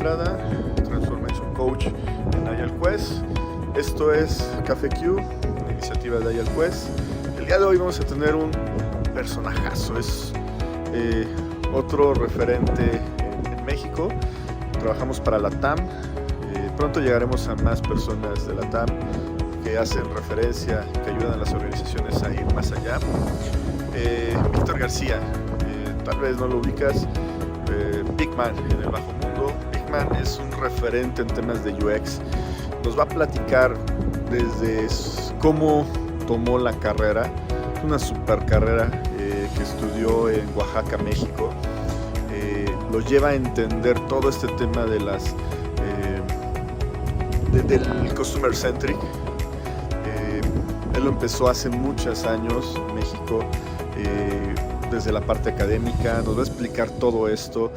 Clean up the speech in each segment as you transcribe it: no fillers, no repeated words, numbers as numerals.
Estrada, Transformation Coach en Agile Quest. Esto es Café Q, una iniciativa de Agile Quest. El día de hoy vamos a tener un personajazo, es otro referente en México. Trabajamos para la TAM, pronto llegaremos a más personas de la TAM que hacen referencia, que ayudan a las organizaciones a ir más allá. Víctor García, tal vez no lo ubicas, Big Man en el bajo mundo. Big Man es un referente en temas de UX. Nos va a platicar desde cómo tomó la carrera, una super carrera que estudió en Oaxaca, México. Lo lleva a entender todo este tema de del Customer Centric. Él lo empezó hace muchos años en México, desde la parte académica. Nos va a explicar todo esto.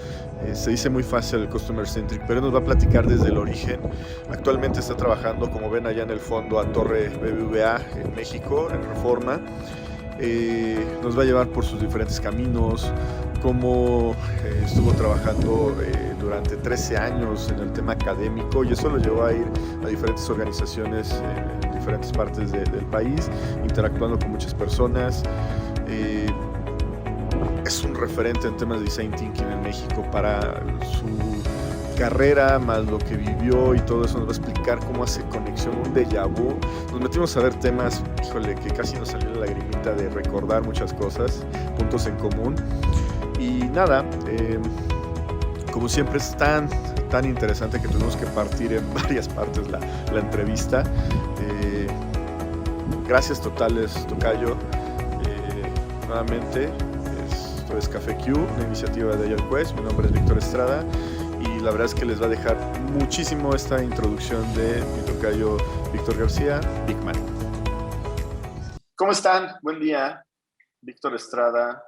Se dice muy fácil el Customer Centric, pero él nos va a platicar desde el origen. Actualmente está trabajando, como ven allá en el fondo, a Torre BBVA en México, en Reforma. Nos va a llevar por sus diferentes caminos, cómo estuvo trabajando durante 13 años en el tema académico, y eso lo llevó a ir a diferentes organizaciones en diferentes partes del país, interactuando con muchas personas. Es un referente en temas de design thinking en México para su carrera, más lo que vivió y todo eso. Nos va a explicar cómo hace conexión, un déjà vu. Nos metimos a ver temas, híjole, que casi nos salió la lagrimita de recordar muchas cosas, puntos en común. Y nada, como siempre es tan interesante que tuvimos que partir en varias partes la entrevista. Gracias totales, tocayo. Nuevamente, esto es Café Q, una iniciativa de Agile Quest. Mi nombre es Víctor Estrada y la verdad es que les va a dejar muchísimo esta introducción de mi tocayo Víctor García, Big Man. ¿Cómo están? Buen día. Víctor Estrada,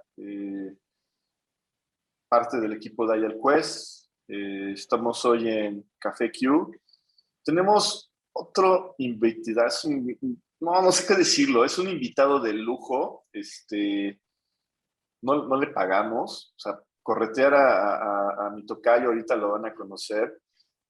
parte del equipo de Agile Quest. Estamos hoy en Café Q. Tenemos otro invitado, no sé qué decirlo, es un invitado de lujo. No le pagamos, o sea, corretear a mi tocayo, ahorita lo van a conocer.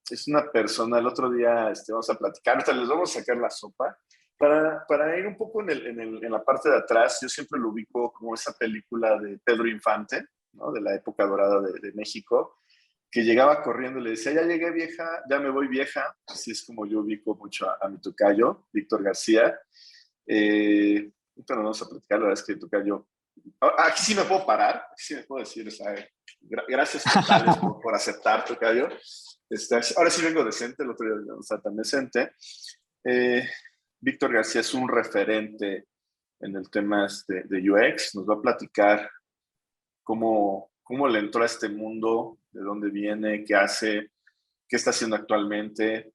Es una persona, el otro día vamos a platicar, ahorita les vamos a sacar la sopa. Para ir un poco en la parte de atrás, yo siempre lo ubico como esa película de Pedro Infante, ¿no? De la época dorada de México, que llegaba corriendo y le decía, ya llegué vieja, ya me voy vieja. Así es como yo ubico mucho a mi tocayo, Víctor García. Ahorita nos vamos a platicar, la verdad es que tocayo, aquí sí me puedo parar, aquí sí me puedo decir, o sea, gracias totales por aceptar, tocayo. Ahora sí vengo decente, el otro día no estaba tan decente. Víctor García es un referente en el tema de UX. Nos va a platicar cómo le entró a este mundo, de dónde viene, qué hace, qué está haciendo actualmente.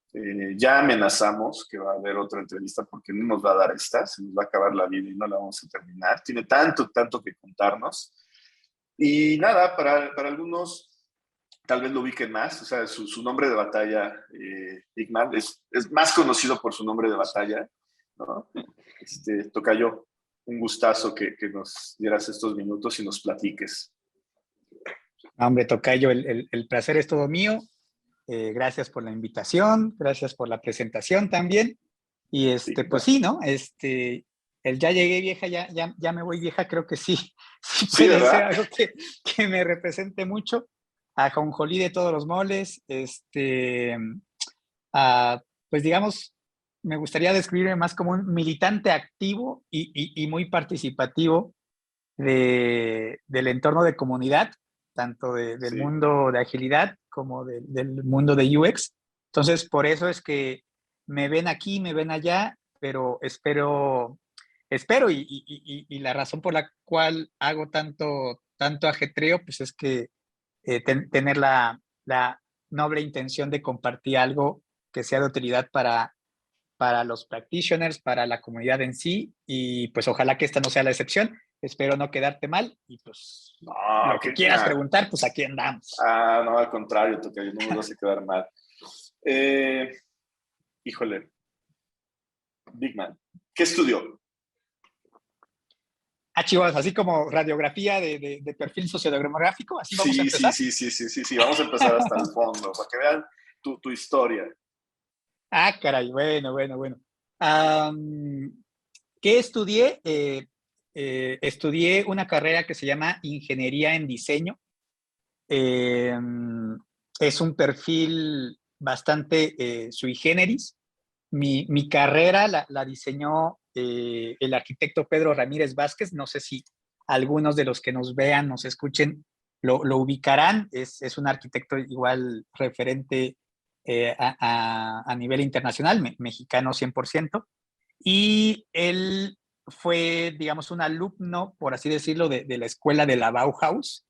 Ya amenazamos que va a haber otra entrevista porque no nos va a dar esta, se nos va a acabar la vida y no la vamos a terminar. Tiene tanto que contarnos. Y nada, para algunos tal vez lo ubiquen más, o sea, su nombre de batalla, Big Man, es más conocido por su nombre de batalla, ¿no? Tocayo, un gustazo que nos dieras estos minutos y nos platiques. Hombre, tocayo, el placer es todo mío. Gracias por la invitación, gracias por la presentación también. Y Sí, pues sí, ¿no? El ya llegué vieja, ya me voy vieja, creo que sí sí, puede ¿verdad? ser algo que me represente mucho. Ajonjolí de todos los moles, pues digamos, me gustaría describirme más como un militante activo y muy participativo del entorno de comunidad, tanto del Sí. mundo de agilidad como del mundo de UX. Entonces, por eso es que me ven aquí, me ven allá, pero espero y la razón por la cual hago tanto ajetreo, pues es que tener la noble intención de compartir algo que sea de utilidad para los practitioners, para la comunidad en sí, y pues ojalá que esta no sea la excepción. Espero no quedarte mal y pues No, lo que quieras preguntar, pues aquí andamos. no, al contrario, tocayo, no nos vas a quedar mal. Híjole, Big Man, ¿qué estudió? chivos, así como radiografía de perfil sociodemográfico, así vamos a Sí, sí, empezar. sí, sí, sí, sí, sí. Vamos a empezar hasta el fondo para que vean tu historia. Ah, caray, bueno, bueno, bueno. Am, ¿Qué estudié? Estudié una carrera que se llama Ingeniería en Diseño. Eh, es un perfil bastante sui generis. Mi carrera la diseñó el arquitecto Pedro Ramírez Vázquez. No sé si algunos de los que nos vean, nos escuchen, lo ubicarán. Es un arquitecto igual referente a nivel internacional, mexicano 100%. Y él fue, digamos, un alumno, por así decirlo, de la escuela de la Bauhaus,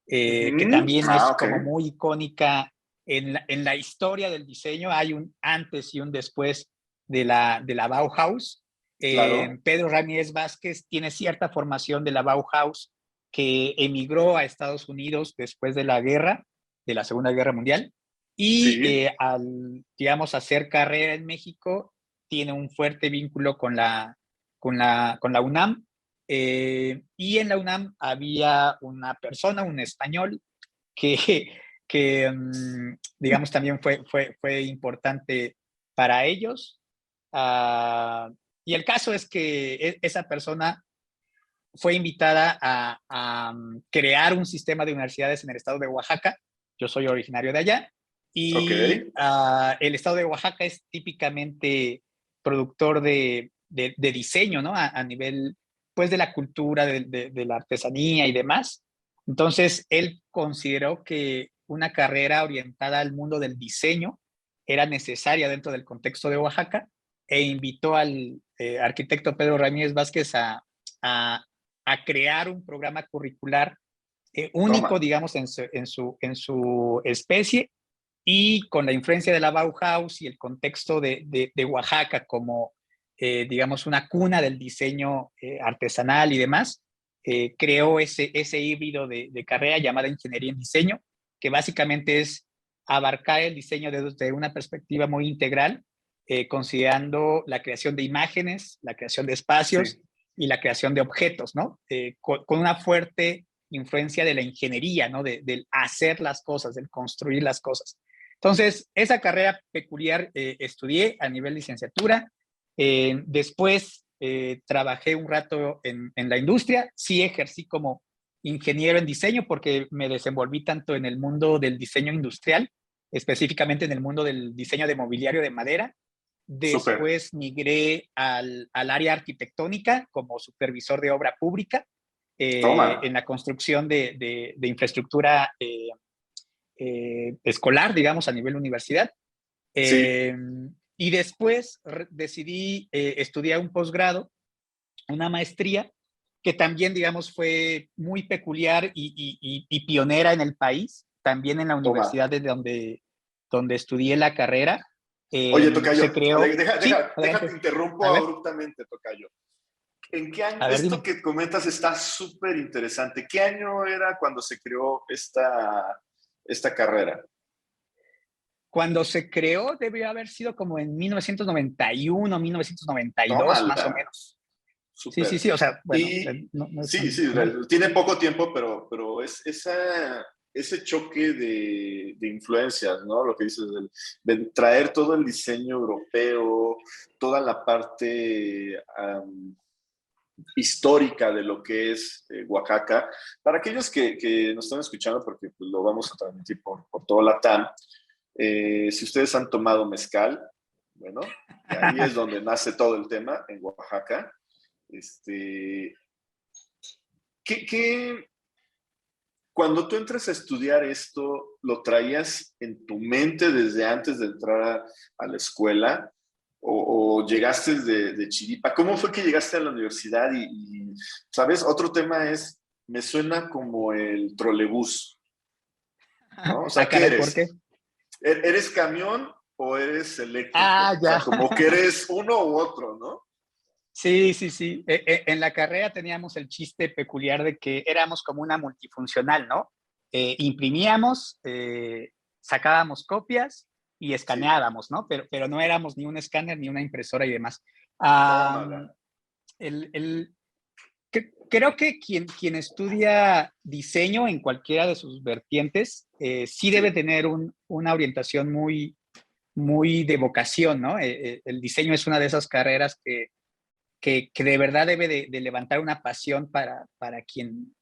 que Ujú. también Ah, es ok. como muy icónica en la historia del diseño. Hay un antes y un después de la Bauhaus. Claro. Pedro Ramírez Vázquez tiene cierta formación de la Bauhaus, que emigró a Estados Unidos después de la guerra, de la Segunda Guerra Mundial, y Sí. al, digamos, hacer carrera en México, tiene un fuerte vínculo con la UNAM. Y en la UNAM había una persona, un español, que, que digamos, también fue importante para ellos. Uh, y el caso es que esa persona fue invitada a crear un sistema de universidades en el estado de Oaxaca. Yo soy originario de allá. Ok. Y el estado de Oaxaca es típicamente productor de diseño, ¿no? A nivel, pues, de la cultura, de la artesanía y demás. Entonces, él consideró que una carrera orientada al mundo del diseño era necesaria dentro del contexto de Oaxaca, e invitó al arquitecto Pedro Ramírez Vázquez a, a crear un programa curricular único, Toma. digamos, en su especie, y con la influencia de la Bauhaus y el contexto de Oaxaca como, digamos, una cuna del diseño artesanal y demás. Creó ese híbrido de carrera llamada Ingeniería en Diseño, que básicamente es abarcar el diseño desde una perspectiva muy integral, considerando la creación de imágenes, la creación de espacios Sí. y la creación de objetos, ¿no? Con una fuerte influencia de la ingeniería, ¿no? Del hacer las cosas, del construir las cosas. Entonces, esa carrera peculiar estudié a nivel licenciatura. Después trabajé un rato en la industria. Sí ejercí como ingeniero en diseño porque me desenvolví tanto en el mundo del diseño industrial, específicamente en el mundo del diseño de mobiliario de madera. Súper. Después migré al área arquitectónica como supervisor de obra pública Toma. en la construcción de infraestructura escolar, digamos, a nivel universidad. Sí. Eh, y después decidí estudiar un posgrado, una maestría, que también, digamos, fue muy peculiar y pionera en el país, también en la Toma. universidad de donde estudié la carrera. Oye, Tocayo, Se creó, sí, déjate adelante, interrumpo a ver, abruptamente, Tocayo. ¿En qué año? a ver, Esto dime. que comentas está súper interesante. ¿Qué año era cuando se creó esta carrera? Cuando se creó debió haber sido como en 1991, 1992, más o Tómala. menos. Sí, sí, Súper. sí, o sea, bueno, Y no es sí, tan sí, nuevo. tiene poco tiempo, pero es ese choque de influencias, ¿no? Lo que dices, de traer todo el diseño europeo, toda la parte histórica de lo que es Oaxaca. Para aquellos que nos están escuchando, porque pues, lo vamos a transmitir por toda la TAM, si ustedes han tomado mezcal, bueno, ahí es donde nace todo el tema, en Oaxaca. Este, ¿qué, cuando tú entras a estudiar esto, lo traías en tu mente desde antes de entrar a la escuela o llegaste de chiripa? ¿Cómo fue que llegaste a la universidad? ¿Sabes? Otro tema es, me suena como el trolebús, ¿no? O Ah, sea, ¿qué caray, ¿por qué? eres? ¿Eres camión o eres eléctrico? Ah, O ya. sea, como que eres uno u otro, ¿no? Sí, sí, sí. En la carrera teníamos el chiste peculiar de que éramos como una multifuncional, ¿no? Imprimíamos, sacábamos copias y Sí, escaneábamos, ¿no? Pero no éramos ni un escáner ni una impresora y demás. Ah, tómala. el, el, creo que quien estudia diseño en cualquiera de sus vertientes, sí debe Sí, tener una orientación muy de vocación, ¿no? El diseño es una de esas carreras que de verdad debe de levantar una pasión para quien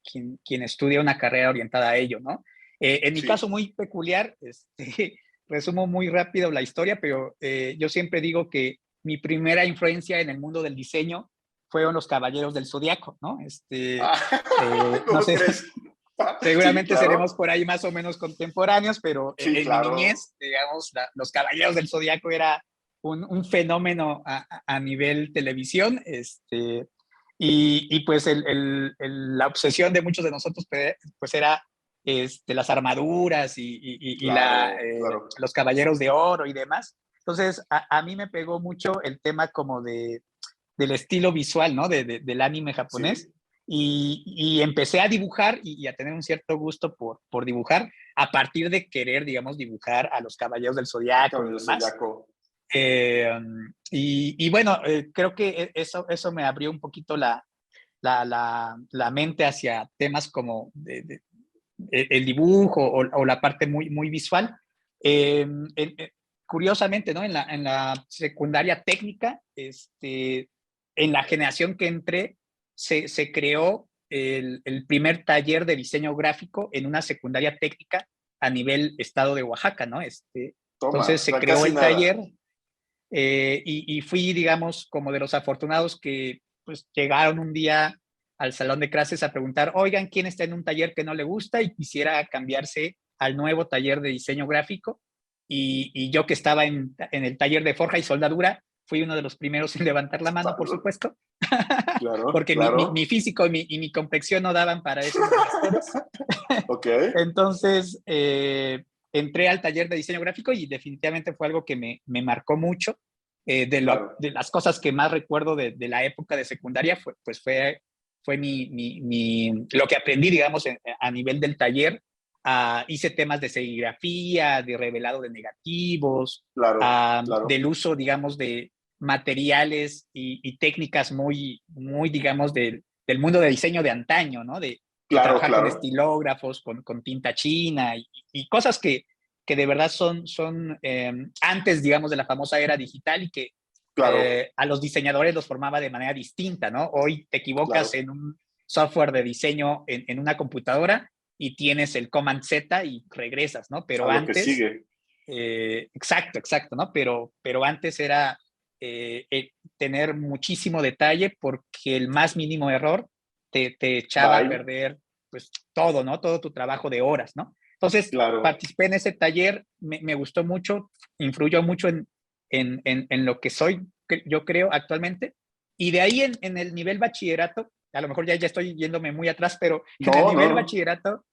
estudia una carrera orientada a ello, ¿no? En mi caso sí. muy peculiar, resumo muy rápido la historia, pero yo siempre digo que mi primera influencia en el mundo del diseño fueron los Caballeros del Zodiaco, ¿no? Ah, No ¿cómo sé, crees? Sí, seguramente seremos claro. por ahí más o menos contemporáneos, pero Sí, en mi claro. niñez, digamos, los Caballeros del Zodiaco era un fenómeno a nivel televisión, y pues la obsesión de muchos de nosotros pues era las armaduras Claro, claro. los caballeros de oro y demás. Entonces, a mí me pegó mucho el tema como del estilo visual, ¿no? Del anime japonés. Sí. Y empecé a dibujar y a tener un cierto gusto por dibujar a partir de querer, digamos, dibujar a los caballeros del zodiaco y Cabello demás. Zodiaco. Eh, y bueno, creo que eso me abrió un poquito la mente hacia temas como el dibujo o la parte muy visual. Eh, en- eh, Curiosamente, ¿no? En la secundaria técnica, en la generación que entré, se creó el primer taller de diseño gráfico en una secundaria técnica a nivel estado de Oaxaca, ¿no? Entonces Toma, o se sea, creó casi el taller, nada. y fui, digamos, como de los afortunados que pues llegaron un día al salón de clases a preguntar, oigan, ¿quién está en un taller que no le gusta y quisiera cambiarse al nuevo taller de diseño gráfico? Y yo que estaba en el taller de forja y soldadura, fui uno de los primeros en levantar la mano, por supuesto, Claro, porque mi claro. físico y mi complexión no daban para esos menesteres. Ok, Entonces, entré al taller de diseño gráfico y definitivamente fue algo que me marcó mucho. claro. De las cosas que más recuerdo de la época de secundaria fue lo que aprendí, digamos, a nivel del taller. Hice temas de serigrafía, de revelado de negativos, Claro, claro, del uso, digamos, de materiales y técnicas muy, digamos, del mundo de diseño de antaño, ¿no? De claro, trabajar con claro, estilógrafos, con tinta china y cosas que de verdad son antes, digamos, de la famosa era digital y que claro, a los diseñadores los formaba de manera distinta, ¿no? Hoy te equivocas claro. en un software de diseño en una computadora y tienes el Command Z y regresas, ¿no? A Pero lo que antes, sigue. exacto, ¿no? Pero antes era tener muchísimo detalle porque el más mínimo error te echaba a Bye. perder pues todo, ¿no? Todo tu trabajo de horas, ¿no? Entonces, Claro. participé en ese taller, me gustó mucho, influyó mucho en lo que soy, yo creo, actualmente. Y de ahí en el nivel bachillerato, a lo mejor ya estoy yéndome muy atrás, pero en el No, nivel no. bachillerato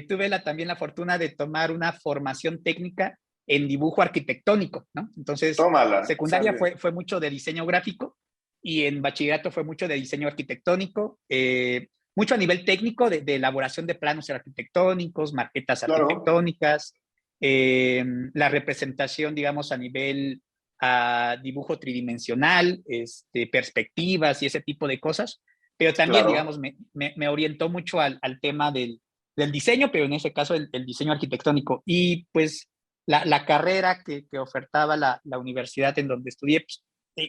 tuve también la fortuna de tomar una formación técnica en dibujo arquitectónico, ¿no? Entonces, Tómala, secundaria sale. fue mucho de diseño gráfico y en bachillerato fue mucho de diseño arquitectónico, mucho a nivel técnico de elaboración de planos arquitectónicos, maquetas Claro, arquitectónicas, la representación, digamos, a nivel dibujo tridimensional, perspectivas y ese tipo de cosas, pero también, digamos, claro. me orientó mucho al tema del diseño, pero en ese caso el diseño arquitectónico. Y pues la carrera que ofertaba la universidad en donde estudié, pues,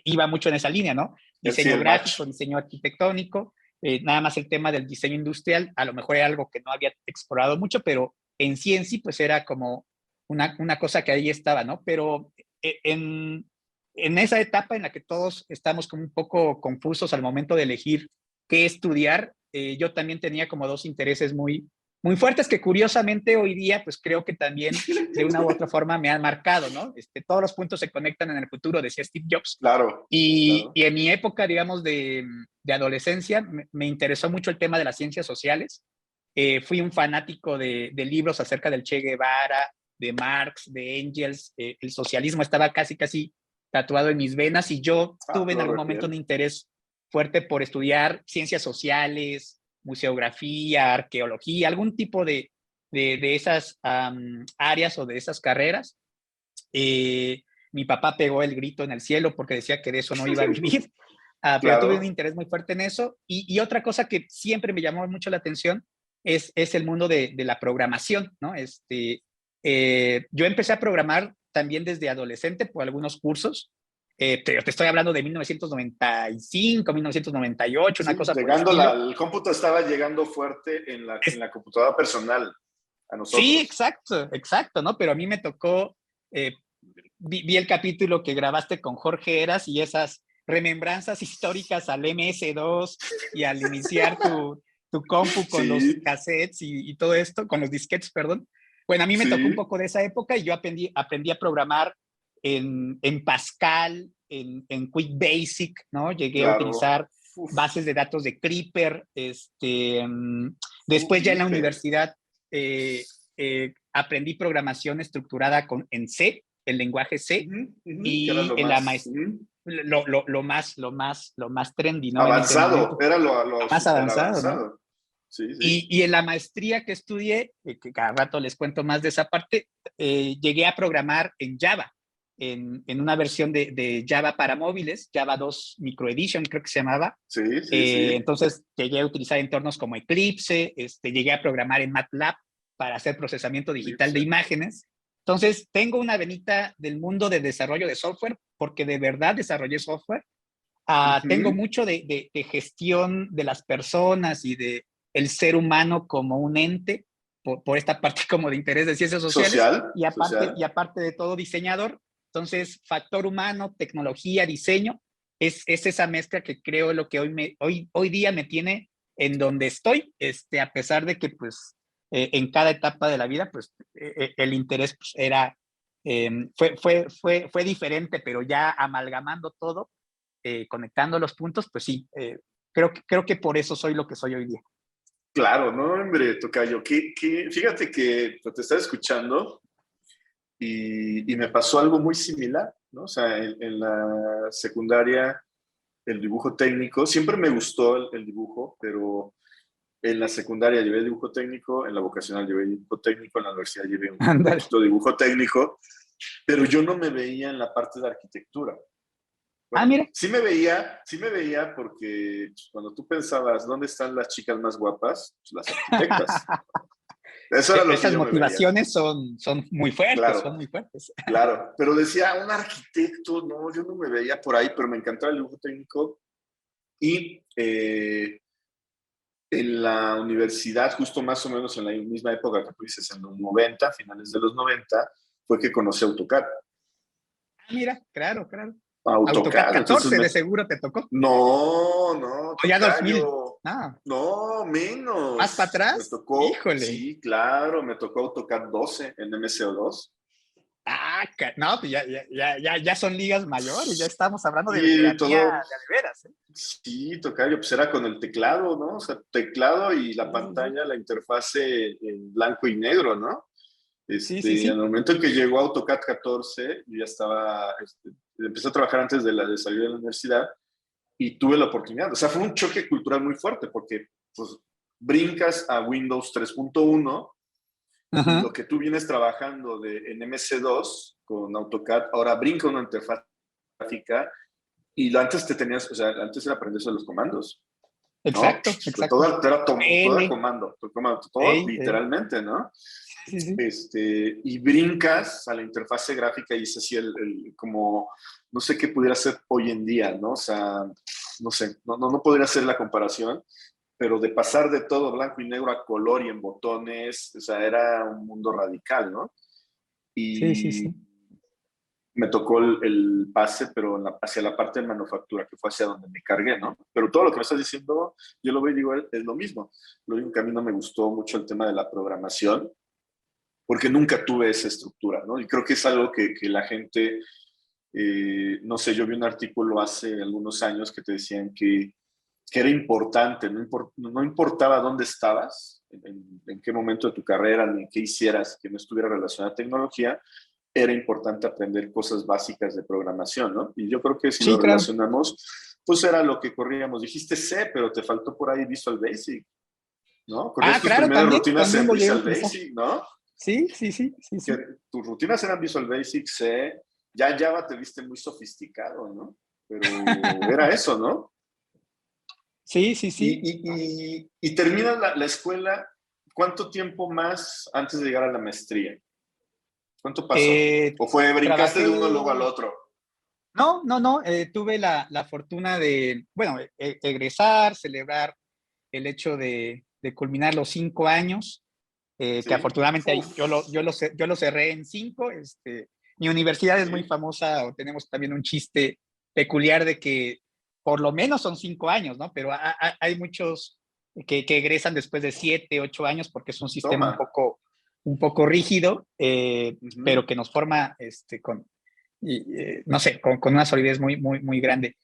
iba mucho en esa línea, ¿no? Sí, Diseño el match. gráfico, diseño arquitectónico, nada más el tema del diseño industrial, a lo mejor era algo que no había explorado mucho, pero en sí, pues era como una cosa que ahí estaba, ¿no? Pero en esa etapa en la que todos estamos como un poco confusos al momento de elegir qué estudiar, yo también tenía como dos intereses muy fuertes que curiosamente hoy día, pues creo que también de una u otra forma me han marcado, ¿no? Todos los puntos se conectan en el futuro, decía Steve Jobs. Claro, Y claro. en mi época, digamos, de adolescencia, me interesó mucho el tema de las ciencias sociales. Fui un fanático de libros acerca del Che Guevara, de Marx, de Engels. El socialismo estaba casi tatuado en mis venas y yo Ah, tuve en flor algún de momento un piel. interés fuerte por estudiar ciencias sociales, museografía, arqueología, algún tipo de esas áreas o de esas carreras. Mi papá pegó el grito en el cielo porque decía que de eso no iba a vivir. pero tuve un Claro. interés muy fuerte en eso. Y otra cosa que siempre me llamó mucho la atención es el mundo de la programación, ¿no? Yo empecé a programar también desde adolescente por algunos cursos. Te estoy hablando de 1995, 1998, una Sí, cosa por el estilo. el cómputo estaba llegando fuerte en la computadora personal a Sí, nosotros. exacto, exacto, ¿no? Pero a mí me tocó, eh, vi el capítulo que grabaste con Jorge Eras y esas remembranzas históricas al MS2 y al iniciar tu compu con los Sí, cassettes y todo esto, con los disquetes, perdón. Bueno, a mí me tocó un sí, poco de esa época y yo aprendí a programar en Pascal, en Quick Basic, ¿no? Llegué a claro. utilizar Uf, bases de datos de Creeper. Después ya en la Clipper. universidad eh, aprendí programación estructurada en C, el lenguaje C, Ujú, ujú, que era y lo en la más maestría, lo más trendy, ¿no? En ese avanzado, momento, era lo lo más súper avanzado, ¿no? avanzado. Sí, sí. Y en la maestría que estudié, que cada rato les cuento más de esa parte, llegué a programar en Java, en una versión de Java para móviles, Java 2 Micro Edition, creo que se llamaba. Sí, sí, sí. Entonces llegué a utilizar entornos como Eclipse, llegué a programar en MATLAB para hacer procesamiento digital de Eclipse. imágenes. Entonces tengo una venita del mundo de desarrollo de software, porque de verdad desarrollé software. Tengo Ujú. mucho de gestión de las personas y de el ser humano como un ente, por esta parte como de interés de ciencias sociales, Social, y social. aparte de todo diseñador. Entonces, factor humano, tecnología, diseño, es esa mezcla que creo lo que hoy día me tiene en donde estoy, a pesar de que pues en cada etapa de la vida, pues el interés pues, fue diferente, pero ya amalgamando todo, conectando los puntos, pues sí, creo que por eso soy lo que soy hoy día. Claro, no, hombre, tocayo. Fíjate que te estaba escuchando y me pasó algo muy similar, ¿no? O sea, en la secundaria, el dibujo técnico, siempre me gustó el dibujo, pero en la secundaria llevé dibujo técnico, en la vocacional llevé dibujo técnico, en la universidad llevé un Ándale. poquito de dibujo técnico, pero yo no me veía en la parte de arquitectura. Bueno, Mira, sí me veía porque pues, cuando tú pensabas, ¿dónde están las chicas más guapas? Pues, las arquitectas. Eso era lo que esas yo me veía. motivaciones son muy fuertes, Claro, son muy fuertes. claro. Pero decía, un arquitecto, no, yo no me veía por ahí, pero me encantaba el dibujo técnico. Y en la universidad, justo más o menos en la misma época que tú dices, en los 90, finales de los 90, fue que conocí AutoCAD. Mira, claro, claro. AutoCAD AutoCAD, entonces 14 de seguro te tocó. no, no, O ya 2000. tocayo, No, no, más para menos. Me atrás. tocó, Híjole. sí, claro, me tocó AutoCAD 12 en MSO2. No, pues ya son ligas mayores, ya estamos hablando de Y veteranía todo, de veras, ¿eh? sí, tocayo, pues era con el teclado, ¿no? O sea, teclado y la Sí, sí, sí. pantalla, la interfase en blanco y negro, ¿no? Sí, sí, Al sí. momento en que llegó AutoCAD 14, yo ya estaba, empecé a trabajar antes de salir de la universidad y tuve la oportunidad. O sea, fue un choque cultural muy fuerte porque pues, brincas a Windows 3.1 y Ajá. lo que tú vienes trabajando en MC2 con AutoCAD, ahora brinca una interfaz gráfica y antes te tenías, o sea, antes era aprenderse los comandos, ¿no? Exacto, exacto. Todo era L, comando, todo ey, ey. literalmente, ¿no? Sí, sí. Y brincas a la interfase gráfica y es así como, no sé qué pudiera ser hoy en día, ¿no? O sea, no sé, no podría hacer la comparación, pero de pasar de todo blanco y negro a color y en botones, o sea, era un mundo radical, ¿no? Sí, sí, Y sí. me tocó el pase, pero hacia la parte de manufactura, que fue hacia donde me cargué, ¿no? Pero todo lo que me estás diciendo, yo lo veo y digo, es lo mismo. Lo único que a mí no me gustó mucho el tema de la programación, porque nunca tuve esa estructura, ¿no? Y creo que es algo que la gente, no sé, yo vi un artículo hace algunos años que te decían que era importante, no importaba dónde estabas, en qué momento de tu carrera, ni en qué hicieras que no estuviera relacionada a tecnología, era importante aprender cosas básicas de programación, ¿no? Y yo creo que si lo Sí, claro. relacionamos, pues era lo que corríamos. Dijiste C, pero te faltó por ahí Visual Basic, ¿no? Corrías tus Claro, primeras también, rutinas también en lo llegué a Visual utilizar. Basic, ¿no? Sí, sí, sí, sí, Que sí. tus rutinas eran Visual Basic C, ya en Java te viste muy sofisticado, ¿no? pero era eso, ¿no? Sí, sí, sí. Y terminas la escuela, ¿cuánto tiempo más antes de llegar a la maestría? ¿Cuánto pasó? ¿O fue, brincaste de uno luego al Trabajé, otro? no, no, no, tuve la fortuna de, bueno, egresar, celebrar el hecho de culminar los 5 años, que Sí. afortunadamente Uf, yo lo cerré en 5. Mi universidad es muy sí. famosa, o tenemos también un chiste peculiar de que por lo menos son 5 años, ¿no? Pero hay muchos que egresan después de 7, 8 años porque es un sistema Toma. un poco rígido, pero Ujú. que nos forma no sé, con una solidez muy, muy, muy grande.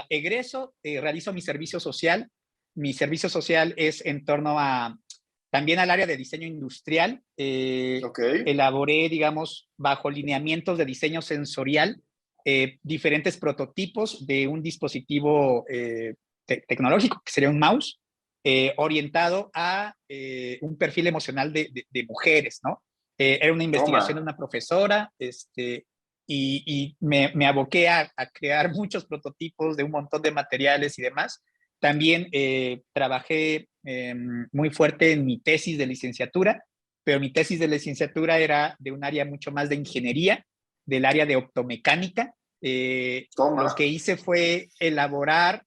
Egreso, realizo mi servicio social. Mi servicio social es en torno también al área de diseño industrial. Ok. Elaboré, digamos, bajo lineamientos de diseño sensorial, diferentes prototipos de un dispositivo tecnológico, que sería un mouse, orientado a un perfil emocional de mujeres, ¿no? Era una investigación de Toma. una profesora, y me aboqué a crear muchos prototipos de un montón de materiales y demás. También trabajé muy fuerte en mi tesis de licenciatura, pero mi tesis de licenciatura era de un área mucho más de ingeniería, del área de optomecánica. Toma. Lo que hice fue elaborar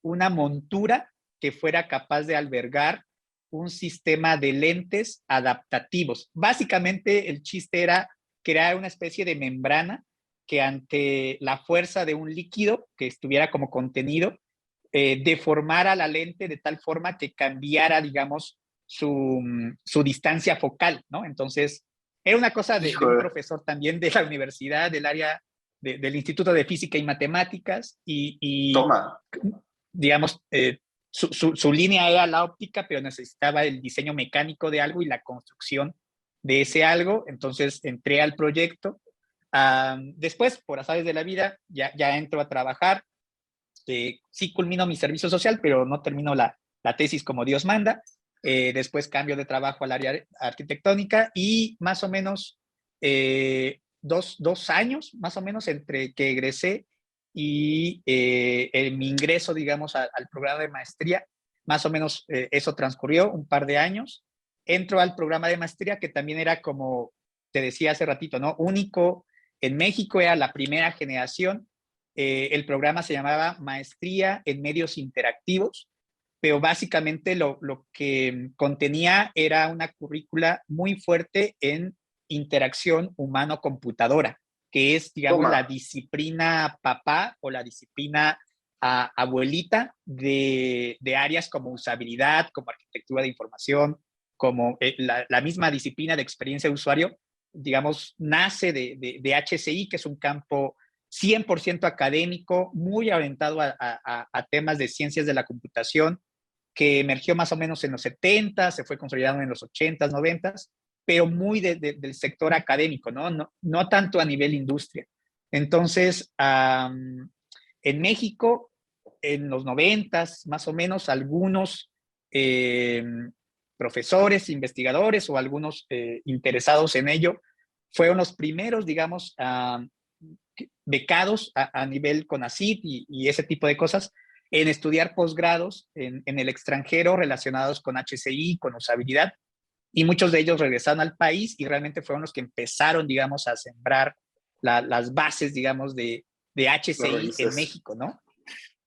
una montura que fuera capaz de albergar un sistema de lentes adaptativos. Básicamente el chiste era crear una especie de membrana que ante la fuerza de un líquido que estuviera como contenido, deformara la lente de tal forma que cambiara, digamos, su distancia focal, ¿no? Entonces, era una cosa de un Híjole. profesor también de la universidad, del área del Instituto de Física y Matemáticas, y Toma. digamos, su línea era la óptica, pero necesitaba el diseño mecánico de algo y la construcción de ese algo. Entonces entré al proyecto. Después, por azares de la vida, ya entro a trabajar. Sí culmino mi servicio social, pero no termino la tesis como Dios manda. Después cambio de trabajo al área arquitectónica, y más o menos 2 años, más o menos, entre que egresé y mi ingreso, digamos, al programa de maestría, más o menos eso transcurrió un par de años. Entro al programa de maestría, que también era, como te decía hace ratito, ¿no? Único en México, era la primera generación. El programa se llamaba Maestría en Medios Interactivos, pero básicamente lo que contenía era una currícula muy fuerte en interacción humano-computadora, que es, digamos, Toma. la disciplina papá o la disciplina abuelita de áreas como usabilidad, como arquitectura de información, como la misma disciplina de experiencia de usuario, digamos, nace de HCI, que es un campo 100% académico, muy orientado a temas de ciencias de la computación, que emergió más o menos en los 70, se fue consolidando en los 80s, 90s, pero muy del sector académico, ¿no? No, no tanto a nivel industria. Entonces, en México, en los 90s, más o menos, algunos eh, profesores, investigadores o algunos interesados en ello fueron los primeros, digamos, becados a nivel CONACYT y ese tipo de cosas, en estudiar posgrados en el extranjero relacionados con HCI, con usabilidad, y muchos de ellos regresaron al país y realmente fueron los que empezaron, digamos, a sembrar las bases, digamos, de Las HCI en raíces. México, ¿no?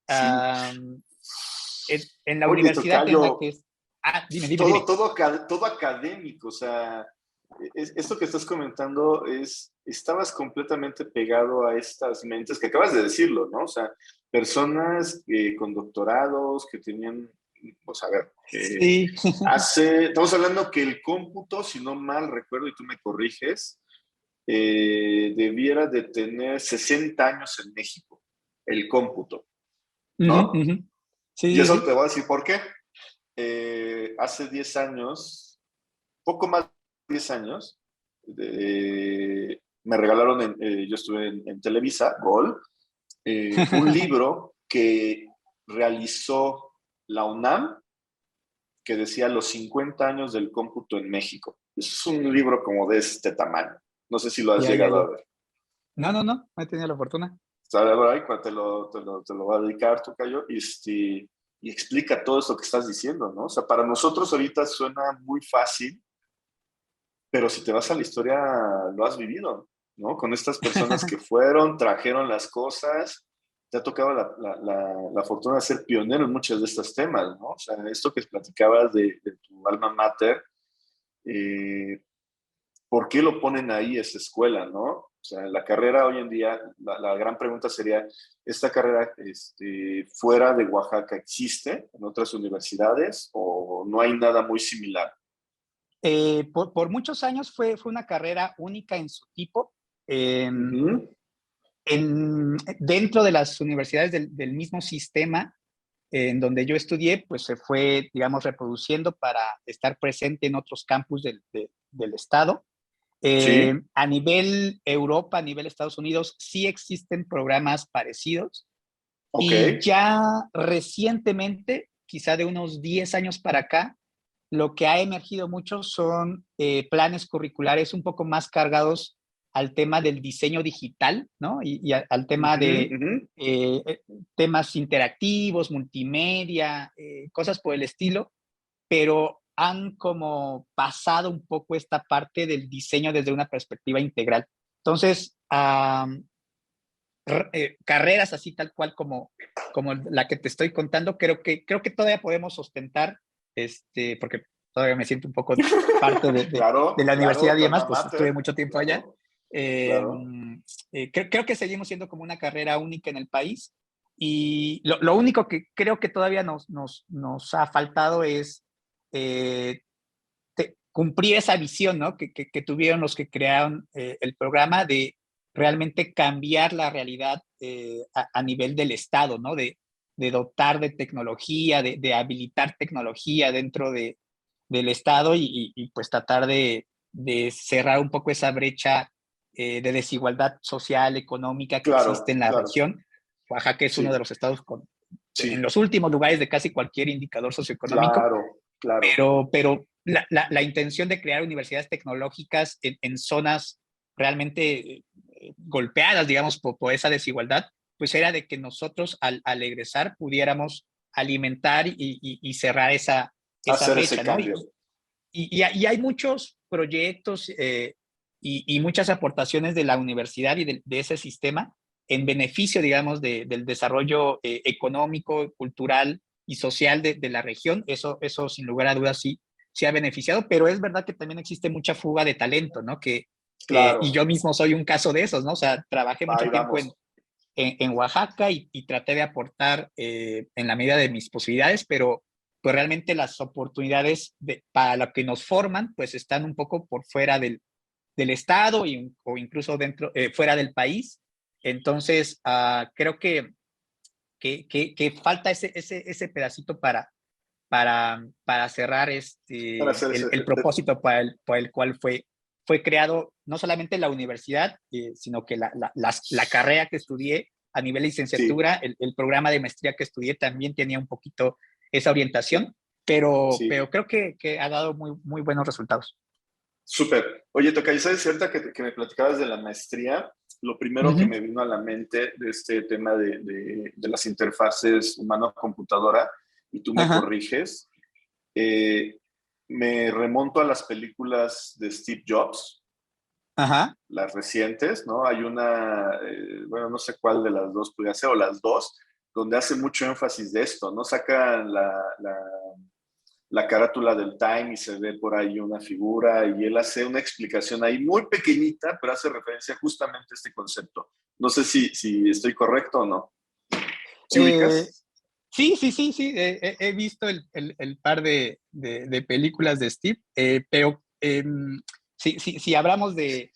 Sí. En la Oye, universidad en la tocayo, que es... Dime, dime, todo, dime. todo académico, o sea, esto que estás comentando estabas completamente pegado a estas mentes que acabas de decirlo, ¿no? O sea, personas con doctorados que tenían, pues a ver, Sí, estamos hablando que el cómputo, si no mal recuerdo y tú me corriges, debiera de tener 60 años en México, el cómputo, uh -huh, uh ¿no? -huh. Y Sí, sí, eso te sí. voy a decir por qué. Hace 10 años, poco más de 10 años, me regalaron, yo estuve en Televisa, Gol, un libro que realizó la UNAM que decía los 50 años del cómputo en México. Es un libro como de este tamaño. No sé si lo has Ya, ya, llegado ya. a ver. No, no, no, no he tenido la fortuna. ahora te lo va a dedicar, tocayo, y explica todo esto que estás diciendo, ¿no? O sea, para nosotros ahorita suena muy fácil, pero si te vas a la historia, lo has vivido, ¿no? Con estas personas que fueron, trajeron las cosas, te ha tocado la fortuna de ser pionero en muchos de estos temas, ¿no? O sea, esto que platicabas de tu alma mater, eh, ¿por qué lo ponen ahí esa escuela, no? O sea, la carrera hoy en día, la gran pregunta sería, ¿esta carrera fuera de Oaxaca existe en otras universidades o no hay nada muy similar? Por muchos años fue una carrera única en su tipo. Ujú. Dentro de las universidades del mismo sistema en donde yo estudié, pues se fue, digamos, reproduciendo para estar presente en otros campus del estado. Sí, A nivel Europa, a nivel Estados Unidos, sí existen programas parecidos ok, y ya recientemente, quizá de unos 10 años para acá, lo que ha emergido mucho son planes curriculares un poco más cargados al tema del diseño digital, ¿no? Y al tema ujú, de ujú. temas interactivos, multimedia, cosas por el estilo, pero han como pasado un poco esta parte del diseño desde una perspectiva integral. Entonces, carreras así tal cual como la que te estoy contando, creo que todavía podemos ostentar, porque todavía me siento un poco parte de Claro, la universidad claro, y tu demás, alma pues estuve mater, mucho tiempo allá. claro, Eh, claro. creo que seguimos siendo como una carrera única en el país y lo único que creo que todavía nos ha faltado es eh, cumplir esa visión, ¿no? Que tuvieron los que crearon el programa de realmente cambiar la realidad a nivel del Estado, ¿no? De dotar de tecnología, de habilitar tecnología dentro del Estado y pues tratar de cerrar un poco esa brecha de desigualdad social, económica que existe Claro, en la claro. región. Oaxaca es uno de Sí, los estados en sí, los últimos lugares de casi cualquier indicador socioeconómico, claro, claro. pero la intención de crear universidades tecnológicas en zonas realmente golpeadas, digamos, por esa desigualdad, pues era de que nosotros al egresar pudiéramos alimentar y cerrar esa Hacer ese brecha, ¿no? cambio. Y hay muchos proyectos y muchas aportaciones de la universidad y de ese sistema en beneficio, digamos, del desarrollo económico, cultural y social de la región. Eso, sin lugar a dudas, sí ha beneficiado, pero es verdad que también existe mucha fuga de talento, ¿no? Y Claro, yo mismo soy un caso de esos, ¿no? O sea, trabajé mucho ahí tiempo en, vamos. en Oaxaca y traté de aportar en la medida de mis posibilidades, pero pues realmente las oportunidades para lo que nos forman, pues están un poco por fuera del estado o incluso fuera del país. Entonces, creo que falta ese pedacito para cerrar Para hacer ese, el propósito para el cual fue creado no solamente la universidad, sino que la carrera que estudié a nivel de sí, licenciatura, el programa de maestría que estudié también tenía un poquito esa orientación, pero sí. creo que ha dado muy buenos resultados. Súper. Oye, Tocayo, ¿sabes cierta que me platicabas de la maestría? Lo primero que Ujú. me vino a la mente de este tema de las interfaces humano-computadora, y tú me Ajá, corriges, eh, me remonto a las películas de Steve Jobs, ajá. las recientes, ¿no? Hay una, bueno, no sé cuál de las dos podría ser, o las dos, donde hace mucho énfasis de esto, ¿no? Sacan la carátula del Time y se ve por ahí una figura y él hace una explicación ahí muy pequeñita, pero hace referencia justamente a este concepto. No sé si estoy correcto o no. ¿Sí Eh, ubicas? sí. He visto el par de películas de Steve, pero si hablamos de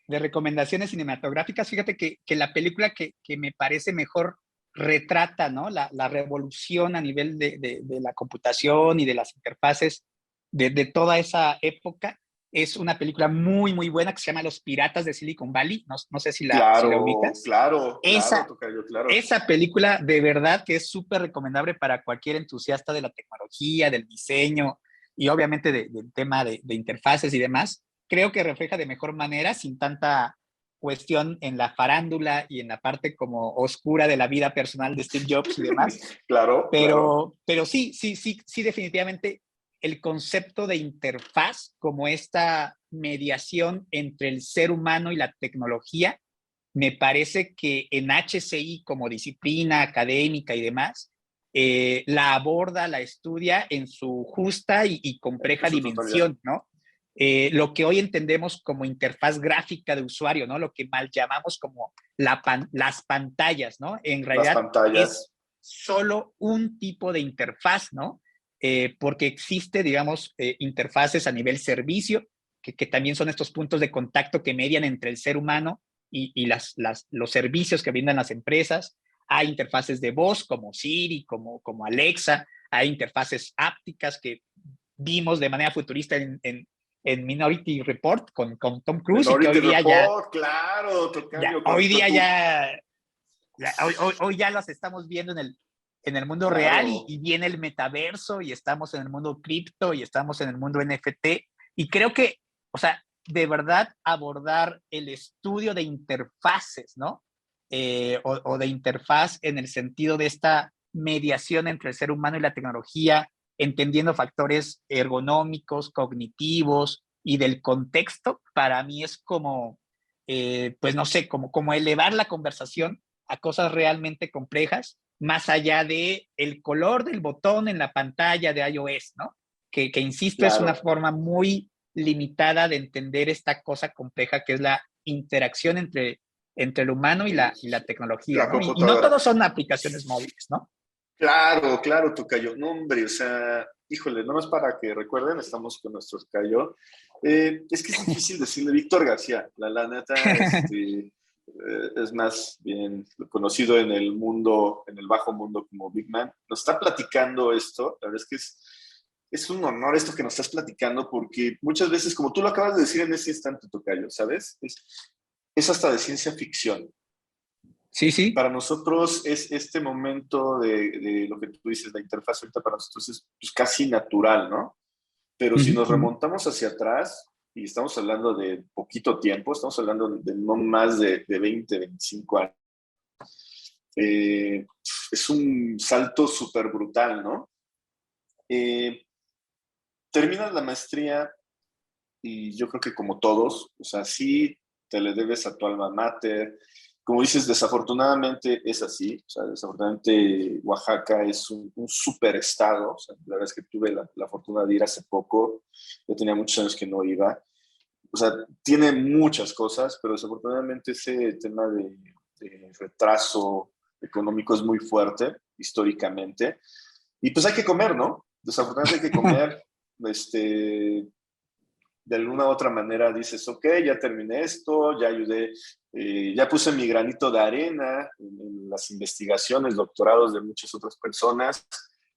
recomendaciones cinematográficas, fíjate que la película que me parece mejor retrata, ¿no? La revolución a nivel de la computación y de las interfaces de toda esa época. Es una película muy buena que se llama Los Piratas de Silicon Valley. No sé si la Claro, ubicas. claro, claro, Esa, Tocayo, claro. esa película de verdad que es súper recomendable para cualquier entusiasta de la tecnología, del diseño y obviamente del tema de interfaces y demás. Creo que refleja de mejor manera, sin tanta cuestión en la farándula y en la parte como oscura de la vida personal de Steve Jobs y demás. Claro, claro. Pero sí, definitivamente el concepto de interfaz como esta mediación entre el ser humano y la tecnología, me parece que en HCI como disciplina académica y demás, la aborda, la estudia en su justa y compleja En su totalidad. dimensión, ¿no? Lo que hoy entendemos como interfaz gráfica de usuario, ¿no? Lo que mal llamamos como las pantallas, ¿no? En Las realidad es pantallas. solo un tipo de interfaz, ¿no? Porque existe, digamos, interfaces a nivel servicio, que también son estos puntos de contacto que median entre el ser humano y los servicios que brindan las empresas. Hay interfaces de voz como Siri, como Alexa, hay interfaces ápticas que vimos de manera futurista en Minority Report con Tom Cruise y que Minority hoy día ya, Report, claro, tocayo, hoy con día tu... hoy ya los estamos viendo en el mundo real Claro, y viene el metaverso y estamos en el mundo cripto y estamos en el mundo NFT y creo que, o sea, de verdad abordar el estudio de interfaces, ¿no? O de interfaz en el sentido de esta mediación entre el ser humano y la tecnología, entendiendo factores ergonómicos, cognitivos y del contexto, para mí es como, pues no sé, como elevar la conversación a cosas realmente complejas, más allá de el color del botón en la pantalla de iOS, ¿no? Que insisto, es una claro. forma muy limitada de entender esta cosa compleja que es la interacción entre el humano y la tecnología, La ¿no? Y no computadora. todos son aplicaciones móviles, ¿no? Claro, claro, tocayo. No, hombre, o sea, híjole, no es para que recuerden, estamos con nuestro tocayo. Es que es difícil decirle Víctor García, la neta, es más bien conocido en el mundo, en el bajo mundo como Big Man. Nos está platicando esto, la verdad es que es un honor esto que nos estás platicando, porque muchas veces, como tú lo acabas de decir en este instante, tocayo, ¿sabes? Es hasta de ciencia ficción. Sí, sí. Para nosotros es este momento de lo que tú dices, la interfaz ahorita para nosotros es pues, casi natural, ¿no? Pero Uh si -huh, nos uh -huh. remontamos hacia atrás, y estamos hablando de poquito tiempo, estamos hablando de no más de 20, 25 años, eh, es un salto súper brutal, ¿no? Eh, terminas la maestría y yo creo que como todos, o sea, sí te le debes a tu alma mater. Como dices, desafortunadamente es así. O sea, desafortunadamente Oaxaca es un super estado. O sea, la verdad es que tuve la fortuna de ir hace poco. Yo tenía muchos años que no iba. O sea, tiene muchas cosas, pero desafortunadamente ese tema de retraso económico es muy fuerte históricamente. Y pues hay que comer, ¿no? Desafortunadamente hay que comer. De alguna u otra manera dices, ok, ya terminé esto, ya ayudé, ya puse mi granito de arena en las investigaciones, doctorados de muchas otras personas.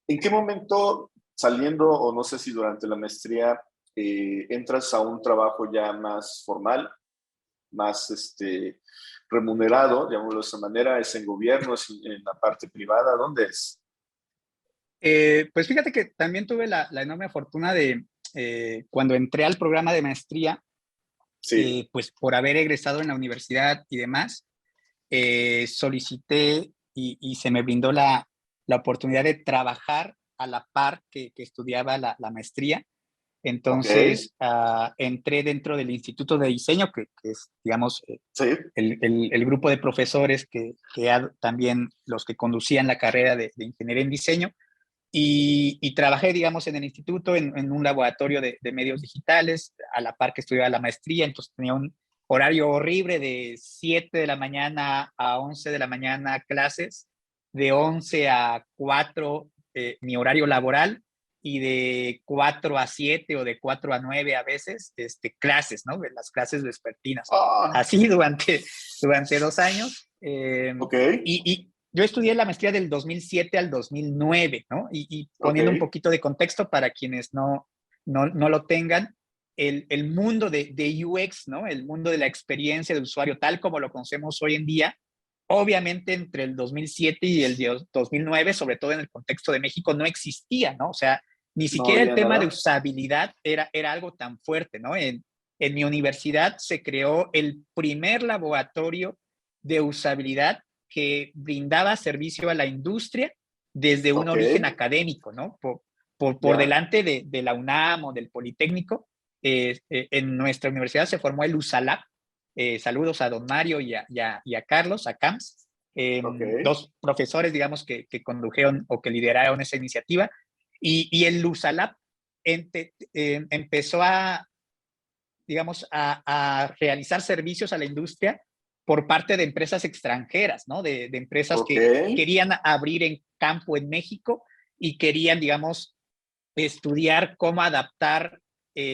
¿En qué momento, saliendo, o no sé si durante la maestría, entras a un trabajo ya más formal, más remunerado, llamémoslo de esa manera? ¿Es en gobierno, es en la parte privada? ¿Dónde es? Pues fíjate que también tuve la enorme fortuna de, cuando entré al programa de maestría, Sí, pues por haber egresado en la universidad y demás, solicité y se me brindó la oportunidad de trabajar a la par que estudiaba la maestría. ok, Entonces, entré dentro del Instituto de Diseño, que es, digamos, sí, el grupo de profesores que también los que conducían la carrera de ingeniería en diseño. Y trabajé, digamos, en el instituto, en un laboratorio de medios digitales, a la par que estudiaba la maestría, entonces tenía un horario horrible de 7 de la mañana a 11 de la mañana clases, de 11 a 4 mi horario laboral, y de 4 a 7 o de 4 a 9 a veces clases, ¿no? Las clases vespertinas. ah, Así durante 2 años. ok, Y yo estudié la maestría del 2007 al 2009, ¿no? Y ok, poniendo un poquito de contexto para quienes no lo tengan, el mundo de UX, ¿no? El mundo de la experiencia de usuario, tal como lo conocemos hoy en día, obviamente entre el 2007 y el 2009, sobre todo en el contexto de México, no existía, ¿no? O sea, ni no siquiera el había tema de nada, usabilidad era algo tan fuerte, ¿no? en mi universidad se creó el primer laboratorio de usabilidad que brindaba servicio a la industria desde un Ok, origen académico, ¿no? Por ya, delante de la UNAM o del Politécnico, en nuestra universidad se formó el USALAB. Saludos a don Mario y a Carlos, a Camps, ok, dos profesores, digamos, que condujeron o que lideraron esa iniciativa. Y el USALAB empezó a, digamos, a realizar servicios a la industria por parte de empresas extranjeras, ¿no? De empresas ok, que querían abrir en campo en México y querían, digamos, estudiar cómo adaptar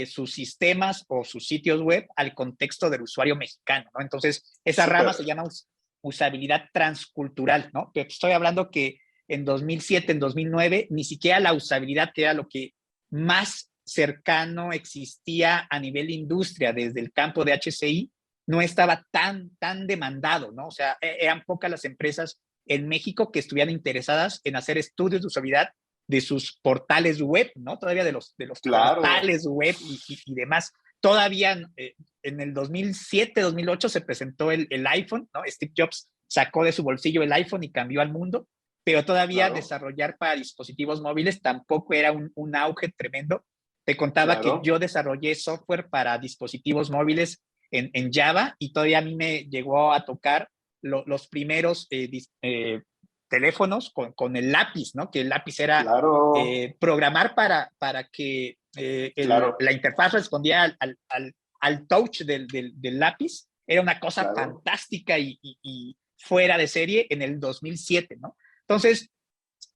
sus sistemas o sus sitios web al contexto del usuario mexicano, ¿no? Entonces, esa rama súper, se llama usabilidad transcultural, ¿no? Pero estoy hablando que en 2007, en 2009, ni siquiera la usabilidad, que era lo que más cercano existía a nivel industria desde el campo de HCI, no estaba tan demandado, ¿no? O sea, eran pocas las empresas en México que estuvieran interesadas en hacer estudios de usabilidad de sus portales web, ¿no? Todavía de los claro, portales web y demás. Todavía en el 2007, 2008 se presentó el iPhone, ¿no? Steve Jobs sacó de su bolsillo el iPhone y cambió al mundo, pero todavía claro, desarrollar para dispositivos móviles tampoco era un auge tremendo. Te contaba que claro, yo desarrollé software para dispositivos móviles en Java y todavía a mí me llegó a tocar los primeros teléfonos con el lápiz, ¿no? Que el lápiz era claro, programar para que claro, la interfaz respondía al touch del lápiz. Era una cosa claro, fantástica y fuera de serie en el 2007, ¿no? Entonces,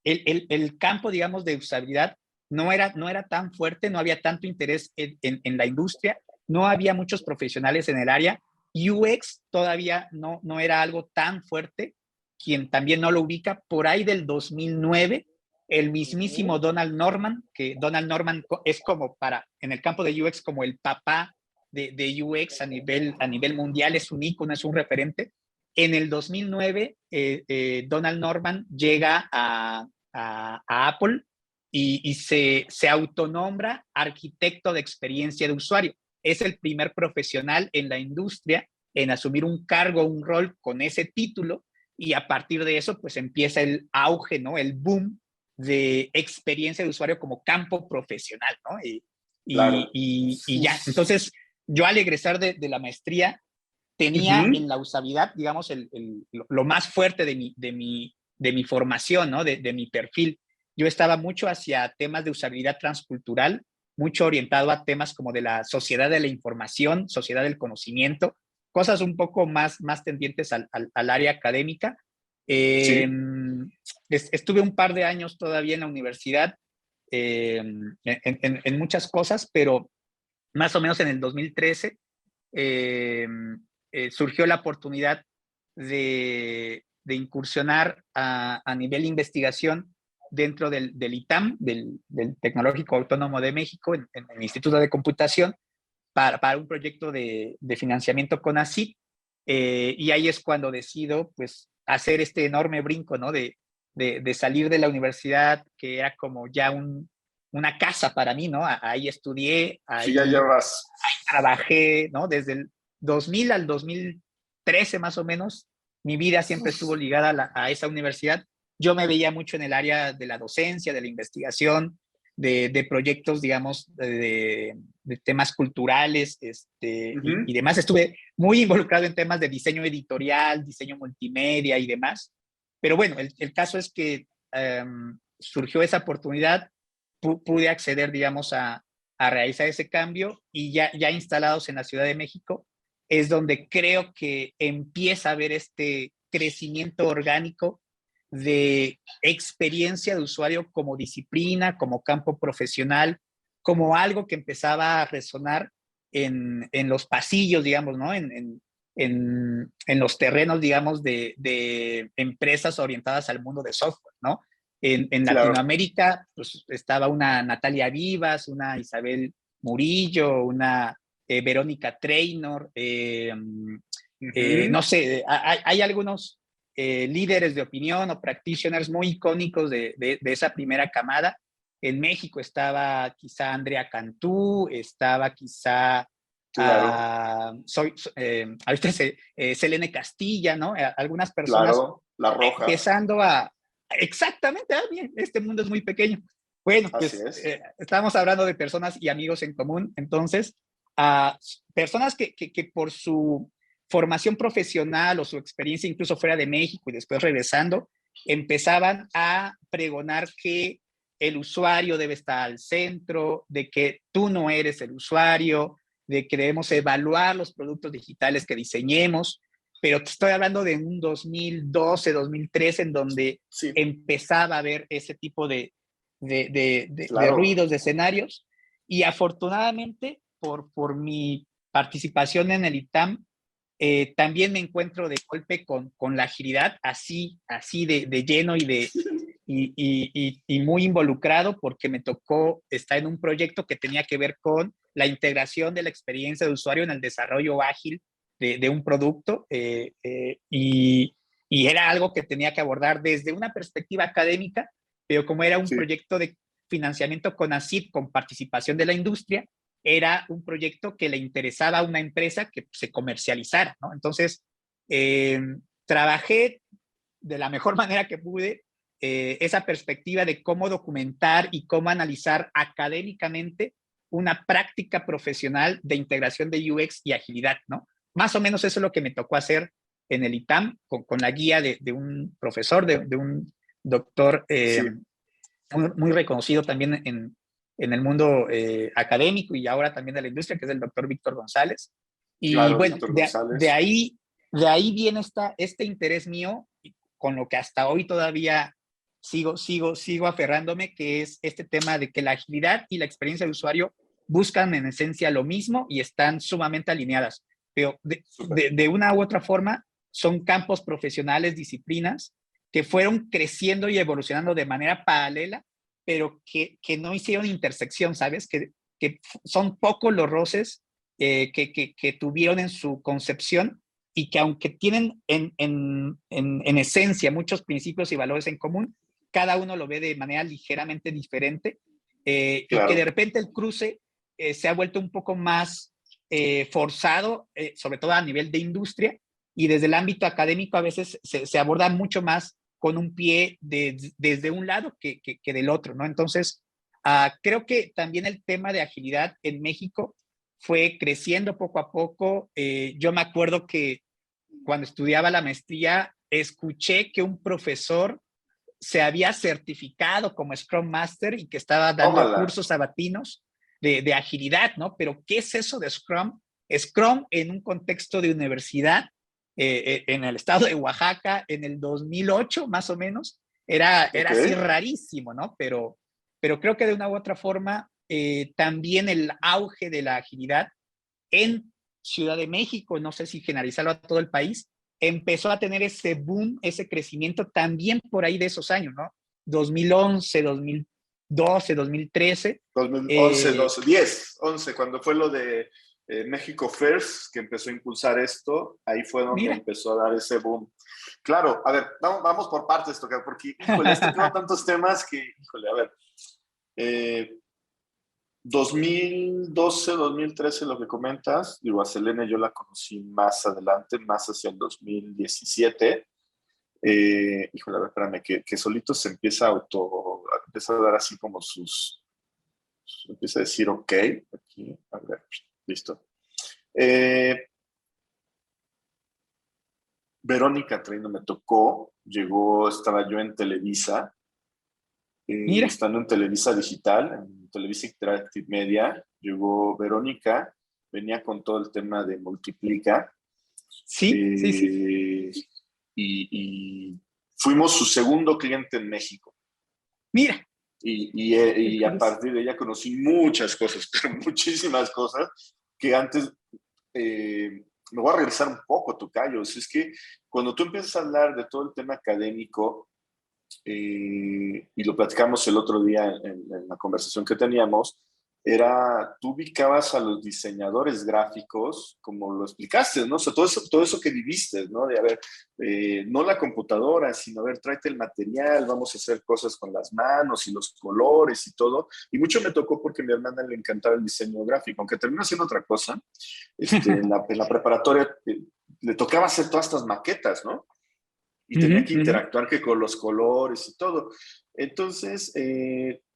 el campo, digamos, de usabilidad no era tan fuerte, no había tanto interés en la industria, no había muchos profesionales en el área. UX todavía no era algo tan fuerte. Quien también no lo ubica, por ahí del 2009, el mismísimo ujú, Donald Norman, que Donald Norman es como en el campo de UX, como el papá de UX a nivel mundial, es un ícono, es un referente. En el 2009, Donald Norman llega a Apple y se autonombra arquitecto de experiencia de usuario. Es el primer profesional en la industria en asumir un cargo, un rol con ese título, y a partir de eso pues empieza el auge, ¿no? El boom de experiencia de usuario como campo profesional, ¿no? claro, Y ya, entonces yo al egresar de la maestría tenía ujú, en la usabilidad, digamos, lo más fuerte de mi formación, ¿no? De mi perfil. Yo estaba mucho hacia temas de usabilidad transcultural, mucho orientado a temas como de la sociedad de la información, sociedad del conocimiento, cosas un poco más tendientes al área académica. Eh, sí, Estuve un par de años todavía en la universidad en muchas cosas, pero más o menos en el 2013 eh, surgió la oportunidad de incursionar a nivel de investigación dentro del ITAM, del Tecnológico Autónomo de México, en el Instituto de Computación, para un proyecto de financiamiento con ACID. Y ahí es cuando decido pues, hacer este enorme brinco, ¿no? De salir de la universidad, que era como ya una casa para mí, ¿no? Ahí estudié, sí, ya ahí llevas, trabajé, ¿no? Desde el 2000 al 2013 más o menos, mi vida siempre estuvo ligada a esa universidad. Yo me veía mucho en el área de la docencia, de la investigación, de proyectos, digamos, de temas culturales y ujú, demás. Estuve muy involucrado en temas de diseño editorial, diseño multimedia y demás. Pero bueno, el caso es que surgió esa oportunidad, pude acceder, digamos, a realizar ese cambio y ya instalados en la Ciudad de México, es donde creo que empieza a haber este crecimiento orgánico de experiencia de usuario como disciplina, como campo profesional, como algo que empezaba a resonar en los pasillos, digamos, ¿no? En los terrenos, digamos, de empresas orientadas al mundo de software, ¿no? En claro, Latinoamérica, pues estaba una Natalia Vivas, una Isabel Murillo, una Verónica Traynor, ujú, no sé, hay algunos líderes de opinión o practitioners muy icónicos de esa primera camada. En México estaba quizá Andrea Cantú, estaba quizá Claro, ahorita Selene Castilla, ¿no? Algunas personas claro, La Roja, empezando a, exactamente, bien, este mundo es muy pequeño. Bueno, así pues es. estábamos hablando de personas y amigos en común, entonces, a personas que por su formación profesional o su experiencia incluso fuera de México y después regresando, empezaban a pregonar que el usuario debe estar al centro, de que tú no eres el usuario, de que debemos evaluar los productos digitales que diseñemos, pero te estoy hablando de un 2012, 2013, en donde Sí, empezaba a haber ese tipo de claro, ruidos, de escenarios, y afortunadamente por mi participación en el ITAM, también me encuentro de golpe con la agilidad, así de lleno y muy involucrado, porque me tocó estar en un proyecto que tenía que ver con la integración de la experiencia de usuario en el desarrollo ágil de un producto, y era algo que tenía que abordar desde una perspectiva académica, pero como era un sí, proyecto de financiamiento con ACID, con participación de la industria, era un proyecto que le interesaba a una empresa que se comercializara, ¿no? Entonces, eh, trabajé de la mejor manera que pude esa perspectiva de cómo documentar y cómo analizar académicamente una práctica profesional de integración de UX y agilidad, ¿no? Más o menos eso es lo que me tocó hacer en el ITAM con la guía de un profesor, de un doctor sí, muy reconocido también en el mundo académico y ahora también de la industria, que es el doctor Víctor González. Y claro, bueno, Víctor González. de ahí viene este interés mío, con lo que hasta hoy todavía sigo aferrándome, que es este tema de que la agilidad y la experiencia de usuario buscan en esencia lo mismo y están sumamente alineadas, pero Súper. de una u otra forma son campos profesionales, disciplinas que fueron creciendo y evolucionando de manera paralela, pero que no hicieron intersección, ¿sabes? Que son pocos los roces que tuvieron en su concepción, y que aunque tienen en esencia muchos principios y valores en común, cada uno lo ve de manera ligeramente diferente, y que de Claro, repente el cruce se ha vuelto un poco más forzado, sobre todo a nivel de industria, y desde el ámbito académico a veces se aborda mucho más con un pie desde un lado que del otro, ¿no? Entonces, creo que también el tema de agilidad en México fue creciendo poco a poco. Yo me acuerdo que cuando estudiaba la maestría, escuché que un profesor se había certificado como Scrum Master y que estaba dando tómala. cursos sabatinos de agilidad, ¿no? Pero ¿qué es eso de Scrum? Scrum en un contexto de universidad, en el estado de Oaxaca, en el 2008 más o menos, era Ok, así rarísimo, ¿no? Pero creo que de una u otra forma, también el auge de la agilidad en Ciudad de México, no sé si generalizarlo a todo el país, empezó a tener ese boom, ese crecimiento también por ahí de esos años, ¿no? 2011, 2012, 2013. 2011, 12, 10, 11, cuando fue lo de México First, que empezó a impulsar esto, ahí fue donde Mira. empezó a dar ese boom. Claro, a ver, vamos por partes, tocar, porque, híjole, has tocado tantos temas que, híjole, a ver, eh, 2012, 2013, lo que comentas, digo, a Selene yo la conocí más adelante, más hacia el 2017. Híjole, a ver, espérame, que solito se empieza a dar así como empieza a decir ok, aquí, a ver, listo. Eh, Verónica Treino me tocó, llegó, estaba yo en Televisa, Mira, estando en Televisa Digital, en Televisa Interactive Media, llegó Verónica, venía con todo el tema de Multiplica, sí, sí, sí. eh, y fuimos su segundo cliente en México. Mira, qué Y a curioso. partir de ella conocí muchas cosas, pero muchísimas cosas que antes, me voy a regresar un poco, Tocayo. Es que cuando tú empiezas a hablar de todo el tema académico, y lo platicamos el otro día en la conversación que teníamos, tú ubicabas a los diseñadores gráficos, como lo explicaste, ¿no? O sea, todo eso que viviste, ¿no? De, a ver, no la computadora, sino, a ver, tráete el material, vamos a hacer cosas con las manos y los colores y todo. Y mucho me tocó porque a mi hermana le encantaba el diseño gráfico, aunque terminó haciendo otra cosa. En la preparatoria le tocaba hacer todas estas maquetas, ¿no? Y tenía que interactuar que con los colores y todo. Entonces,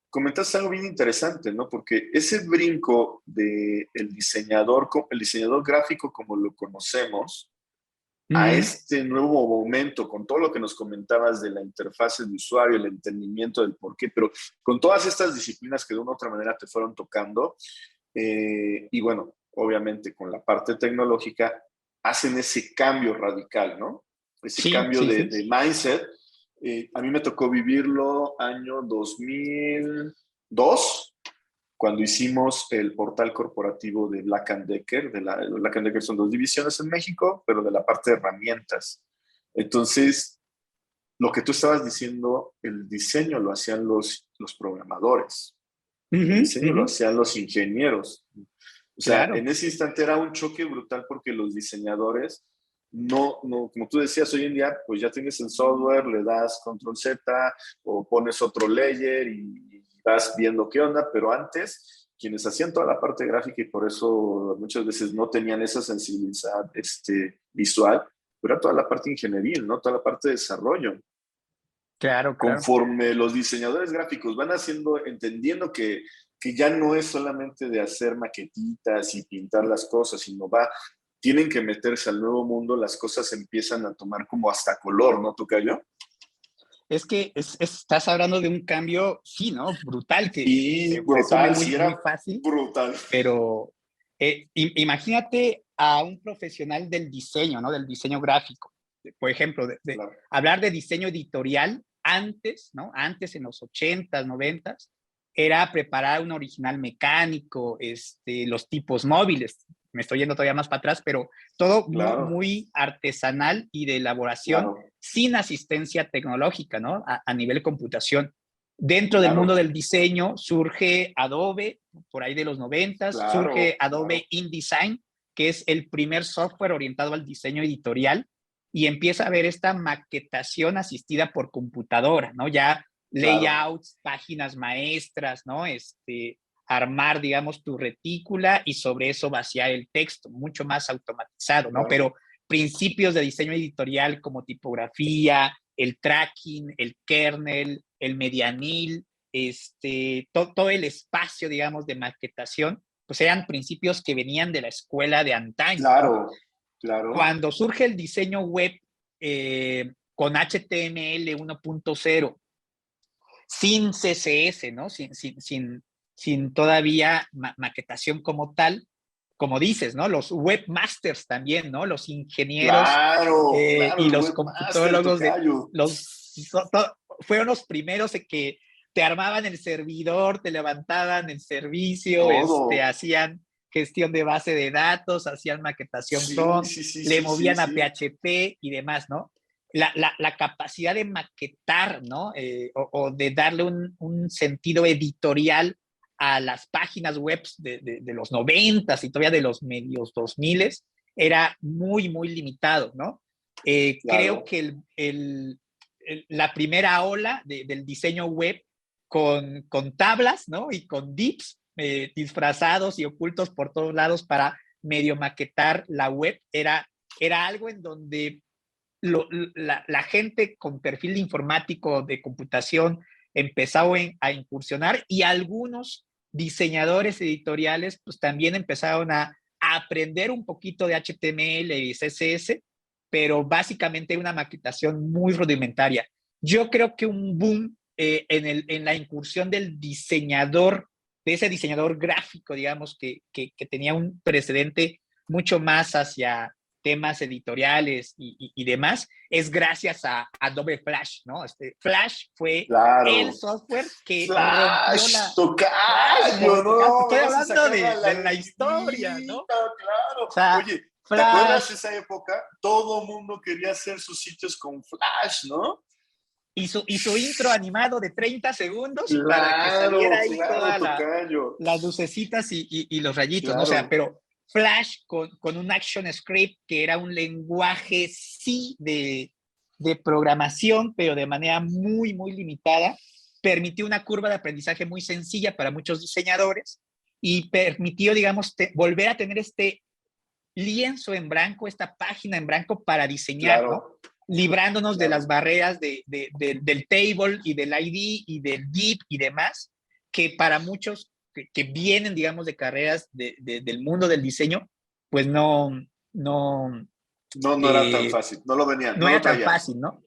comentaste algo bien interesante, ¿no? Porque ese brinco de el diseñador gráfico como lo conocemos, a este nuevo momento, con todo lo que nos comentabas de la interfaz de usuario, el entendimiento del por qué, pero con todas estas disciplinas que de una u otra manera te fueron tocando, y bueno, obviamente con la parte tecnológica, hacen ese cambio radical, ¿no? Ese Sí, cambio sí, sí. de mindset. A mí me tocó vivirlo año 2002, cuando hicimos el portal corporativo de Black Decker. Black Decker son dos divisiones en México, pero de la parte de herramientas. Entonces, lo que tú estabas diciendo, el diseño lo hacían los programadores, el diseño lo hacían los ingenieros. O sea, Claro. en ese instante era un choque brutal porque los diseñadores como tú decías, hoy en día, pues ya tienes el software, le das control Z o pones otro layer y vas viendo qué onda, pero antes, quienes hacían toda la parte gráfica y por eso muchas veces no tenían esa sensibilidad visual, pero era toda la parte ingenieril, ¿no? Toda la parte de desarrollo. Claro, claro. Conforme los diseñadores gráficos van entendiendo que ya no es solamente de hacer maquetitas y pintar las cosas, sino tienen que meterse al nuevo mundo, las cosas empiezan a tomar como hasta color, ¿no, Tocayo? Es que estás hablando de un cambio, sí, ¿no? Brutal, que Y se presume brutal, sí, muy, muy era fácil, brutal. pero imagínate a un profesional del diseño, ¿no? Del diseño gráfico. Por ejemplo, Claro. hablar de diseño editorial antes, ¿no? Antes, en los 80s, 90s, era preparar un original mecánico, los tipos móviles. Me estoy yendo todavía más para atrás, pero todo muy, Claro, muy artesanal y de elaboración claro, sin asistencia tecnológica, ¿no? A nivel computación. Dentro del mundo claro, del diseño surge Adobe, por ahí de los 90s, surge claro, claro. Adobe InDesign, que es el primer software orientado al diseño editorial, y empieza a haber esta maquetación asistida por computadora, ¿no? Ya Claro, layouts, páginas maestras, ¿no? Armar, digamos, tu retícula y sobre eso vaciar el texto, mucho más automatizado, ¿no? claro. Pero principios de diseño editorial como tipografía, el tracking, el kernel, el medianil, todo el espacio, digamos, de maquetación, pues eran principios que venían de la escuela de antaño, ¿no? Claro, claro. Cuando surge el diseño web con HTML 1.0, sin CSS, ¿no? Sin todavía maquetación como tal, como dices, ¿no? Los webmasters también, ¿no? Los ingenieros Claro, claro, y el los webmaster, computólogos Tocayo. fueron los primeros que te armaban el servidor, te levantaban el servicio, Todo. hacían gestión de base de datos, hacían maquetación Sí, front, sí, sí, le sí, sí, movían a sí. PHP y demás, ¿no? La capacidad de maquetar, ¿no? O de darle un sentido editorial a las páginas web de los 90s y todavía de los medios 2000s era muy, muy limitado, ¿no? Creo Claro. que la primera ola del diseño web con tablas, ¿no? Y con dips disfrazados y ocultos por todos lados para medio maquetar la web, era algo en donde la gente con perfil informático de computación empezaba a incursionar y algunos diseñadores editoriales pues también empezaron a aprender un poquito de HTML y CSS, pero básicamente una maquetación muy rudimentaria. Yo creo que un boom en la incursión del diseñador, de ese diseñador gráfico, digamos, que tenía un precedente mucho más hacia temas editoriales y demás, es gracias a Adobe Flash, ¿no? Flash fue el Claro. software que rompió Flash, la... Flash, Tocayo, por supuesto, no, me estoy vas a hablando sacar la de la historia, ¿no? lagrimita, O claro. sea, Oye, ¿te acuerdas Flash, esa época? Todo mundo quería hacer sus sitios con Flash, ¿no? y su intro animado de 30 segundos para que Claro, saliera ahí claro, todas tocayo. las lucecitas y los rayitos, ¿no? O sea, Claro, pero Flash con un Action Script que era un lenguaje, sí, de programación, pero de manera muy, muy limitada, permitió una curva de aprendizaje muy sencilla para muchos diseñadores y permitió, digamos, volver a tener este lienzo en blanco, esta página en blanco para diseñar, ¿no? claro, Librándonos de las claro. barreras del table y del ID y del div y demás, que para muchos que vienen, digamos, de carreras del mundo del diseño, pues no, No, no era tan eh, fácil. No lo venían, no no lo era tan traían. fácil, ¿no?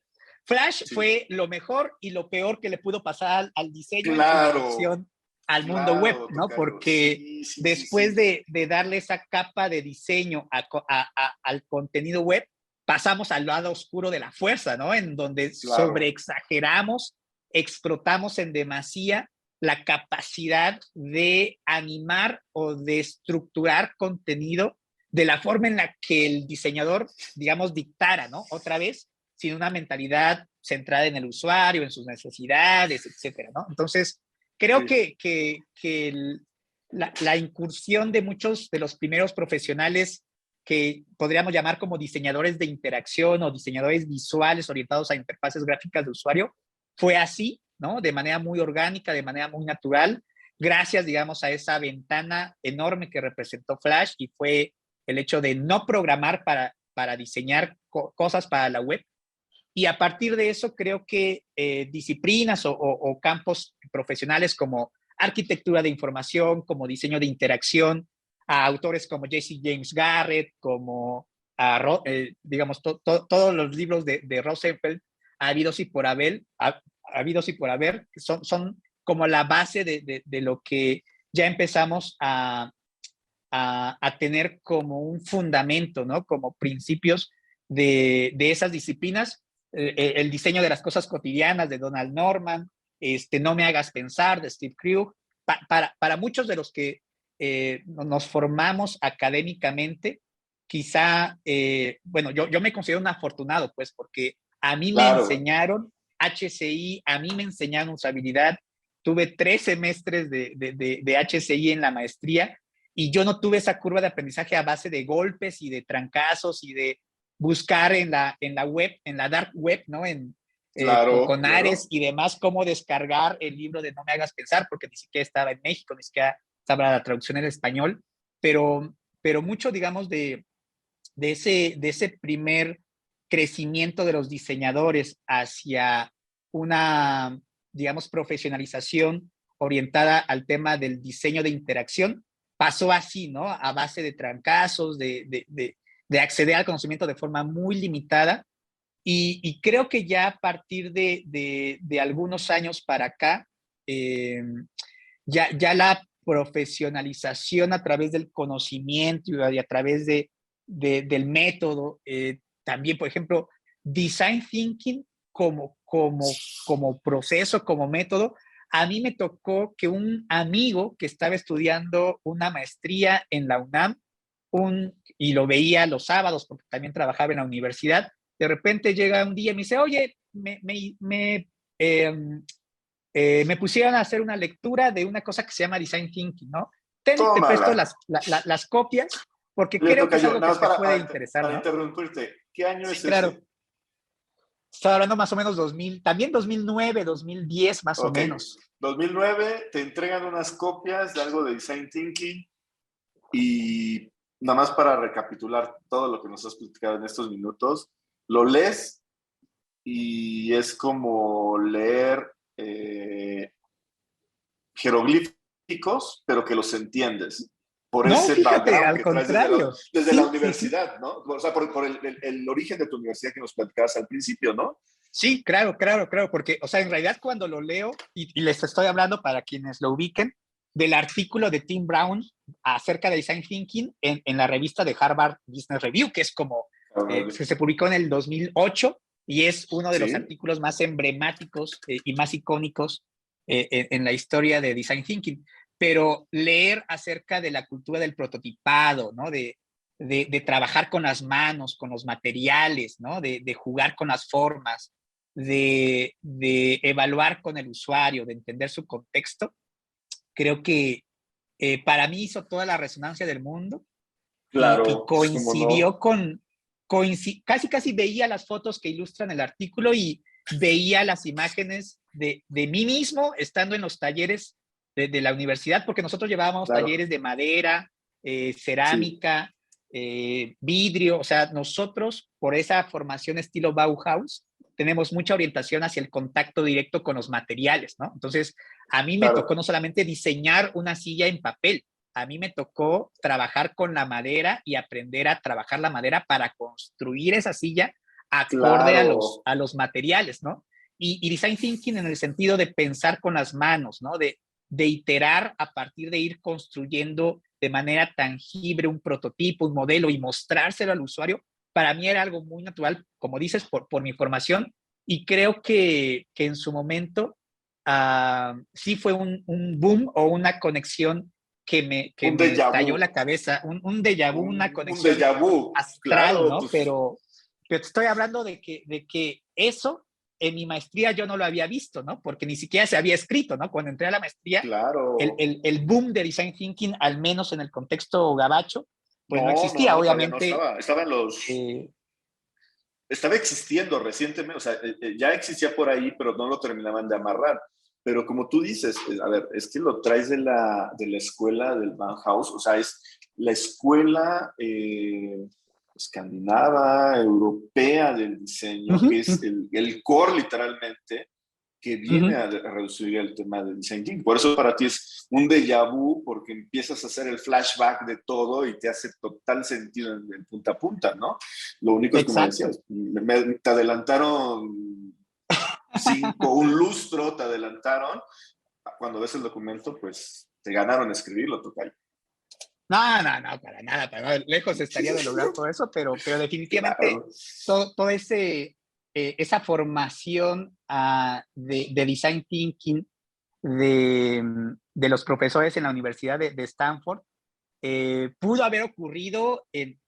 Flash Sí. fue lo mejor y lo peor que le pudo pasar al diseño en su Claro, introducción al mundo web, claro, ¿no? tocayo. Porque Sí, sí, sí, después sí. de darle esa capa de diseño al contenido web, pasamos al lado oscuro de la fuerza, ¿no? En donde Claro. sobreexageramos, explotamos en demasía la capacidad de animar o de estructurar contenido de la forma en la que el diseñador, digamos, dictara, ¿no? Otra vez, sin una mentalidad centrada en el usuario, en sus necesidades, etcétera, ¿no? Entonces, creo Sí. que la incursión de muchos de los primeros profesionales que podríamos llamar como diseñadores de interacción o diseñadores visuales orientados a interfaces gráficas de usuario, fue así, ¿no? De manera muy orgánica, de manera muy natural, gracias, digamos, a esa ventana enorme que representó Flash y fue el hecho de no programar para diseñar cosas para la web. Y a partir de eso, creo que disciplinas o campos profesionales como arquitectura de información, como diseño de interacción, a autores como J.C. James Garrett, como digamos, todos los libros de Rosenfeld, habidos y por haber, habidos y por haber, son como la base de lo que ya empezamos a tener como un fundamento, ¿no? Como principios de esas disciplinas, el diseño de las cosas cotidianas de Donald Norman, No me hagas pensar de Steve Krug, para muchos de los que nos formamos académicamente, quizá, bueno, yo me considero un afortunado, pues, porque a mí me Claro. enseñaron HCI, a mí me enseñaron usabilidad, tuve 3 semestres de HCI en la maestría, y yo no tuve esa curva de aprendizaje a base de golpes y de trancazos y de buscar en la web, en la dark web, ¿no? Claro, Con Ares claro. y demás, cómo descargar el libro de No me hagas pensar, porque ni siquiera estaba en México, ni siquiera estaba la traducción en español, pero mucho, digamos, de ese primer crecimiento de los diseñadores hacia una, digamos, profesionalización orientada al tema del diseño de interacción, pasó así, ¿no? A base de trancazos, de acceder al conocimiento de forma muy limitada. Y creo que ya a partir de algunos años para acá, eh, ya la profesionalización a través del conocimiento y a través del método, también, por ejemplo, design thinking como proceso, como método. A mí me tocó que un amigo que estaba estudiando una maestría en la UNAM, y lo veía los sábados porque también trabajaba en la universidad, de repente llega un día y me dice, oye, eh, me pusieron a hacer una lectura de una cosa que se llama Design Thinking, ¿no? Te presto Tómala. las copias porque Le creo que toca es yo. algo que Nada más te puede interesar, para ¿no? interrumpirte. ¿Qué año Sí, es claro. ese? Estaba hablando más o menos 2000, también 2009, 2010, más o Ok. menos. 2009, te entregan unas copias de algo de Design Thinking y nada más para recapitular todo lo que nos has platicado en estos minutos, lo lees y es como leer jeroglíficos, pero que los entiendes por No, ese fíjate, background al que traes contrario. desde la Sí, sí, sí. universidad, ¿no? O sea, por el origen de tu universidad que nos platicabas al principio, ¿no? Sí, claro, claro, claro, porque, o sea, en realidad cuando lo leo, y les estoy hablando para quienes lo ubiquen, del artículo de Tim Brown acerca de Design Thinking en la revista de Harvard Business Review, que es como, que se publicó en el 2008 y es uno de los Sí, artículos más emblemáticos y más icónicos en la historia de Design Thinking. Pero leer acerca de la cultura del prototipado, ¿no? De trabajar con las manos, con los materiales, ¿no? De jugar con las formas, de evaluar con el usuario, de entender su contexto, creo que para mí hizo toda la resonancia del mundo y Claro, pues cómo no. coincidió casi veía las fotos que ilustran el artículo y veía las imágenes de mí mismo estando en los talleres de la universidad, porque nosotros llevábamos Claro, talleres de madera, sí, cerámica, vidrio, o sea, nosotros por esa formación estilo Bauhaus tenemos mucha orientación hacia el contacto directo con los materiales, ¿no? Entonces, a mí me tocó claro, no solamente diseñar una silla en papel, a mí me tocó trabajar con la madera y aprender a trabajar la madera para construir esa silla acorde claro, a los materiales, ¿no? Y design thinking en el sentido de pensar con las manos, ¿no? De iterar a partir de ir construyendo de manera tangible un prototipo, un modelo y mostrárselo al usuario, para mí era algo muy natural, como dices, por mi formación, y creo que en su momento sí fue un boom o una conexión que un me déjà vu, estalló la cabeza, un déjà vu, una un conexión déjà vu, astral, claro, ¿no? pues Pero te estoy hablando de que eso en mi maestría yo no lo había visto, ¿no? Porque ni siquiera se había escrito, ¿no? Cuando entré a la maestría, claro. el boom de design thinking, al menos en el contexto gabacho, pues no No, no, existía. no, todavía no Obviamente, estaba. eh, Estaba existiendo recientemente, o sea, ya existía por ahí, pero no lo terminaban de amarrar. Pero como tú dices, a ver, es que lo traes de la escuela del Bauhaus, o sea, es la escuela escandinava, europea del diseño, uh-huh, que es el core literalmente, que viene uh-huh, a reducir el tema del design thinking. Por eso para ti es un déjà vu, porque empiezas a hacer el flashback de todo y te hace total sentido en punta a punta, ¿no? Lo único es como exacto. decías, te adelantaron un lustro te adelantaron. Cuando ves el documento, pues te ganaron escribirlo, total. No, para nada, para nada. Lejos estaría de lograr todo eso, pero definitivamente Claro, todo esa formación de design thinking de los profesores en la Universidad de Stanford pudo haber ocurrido en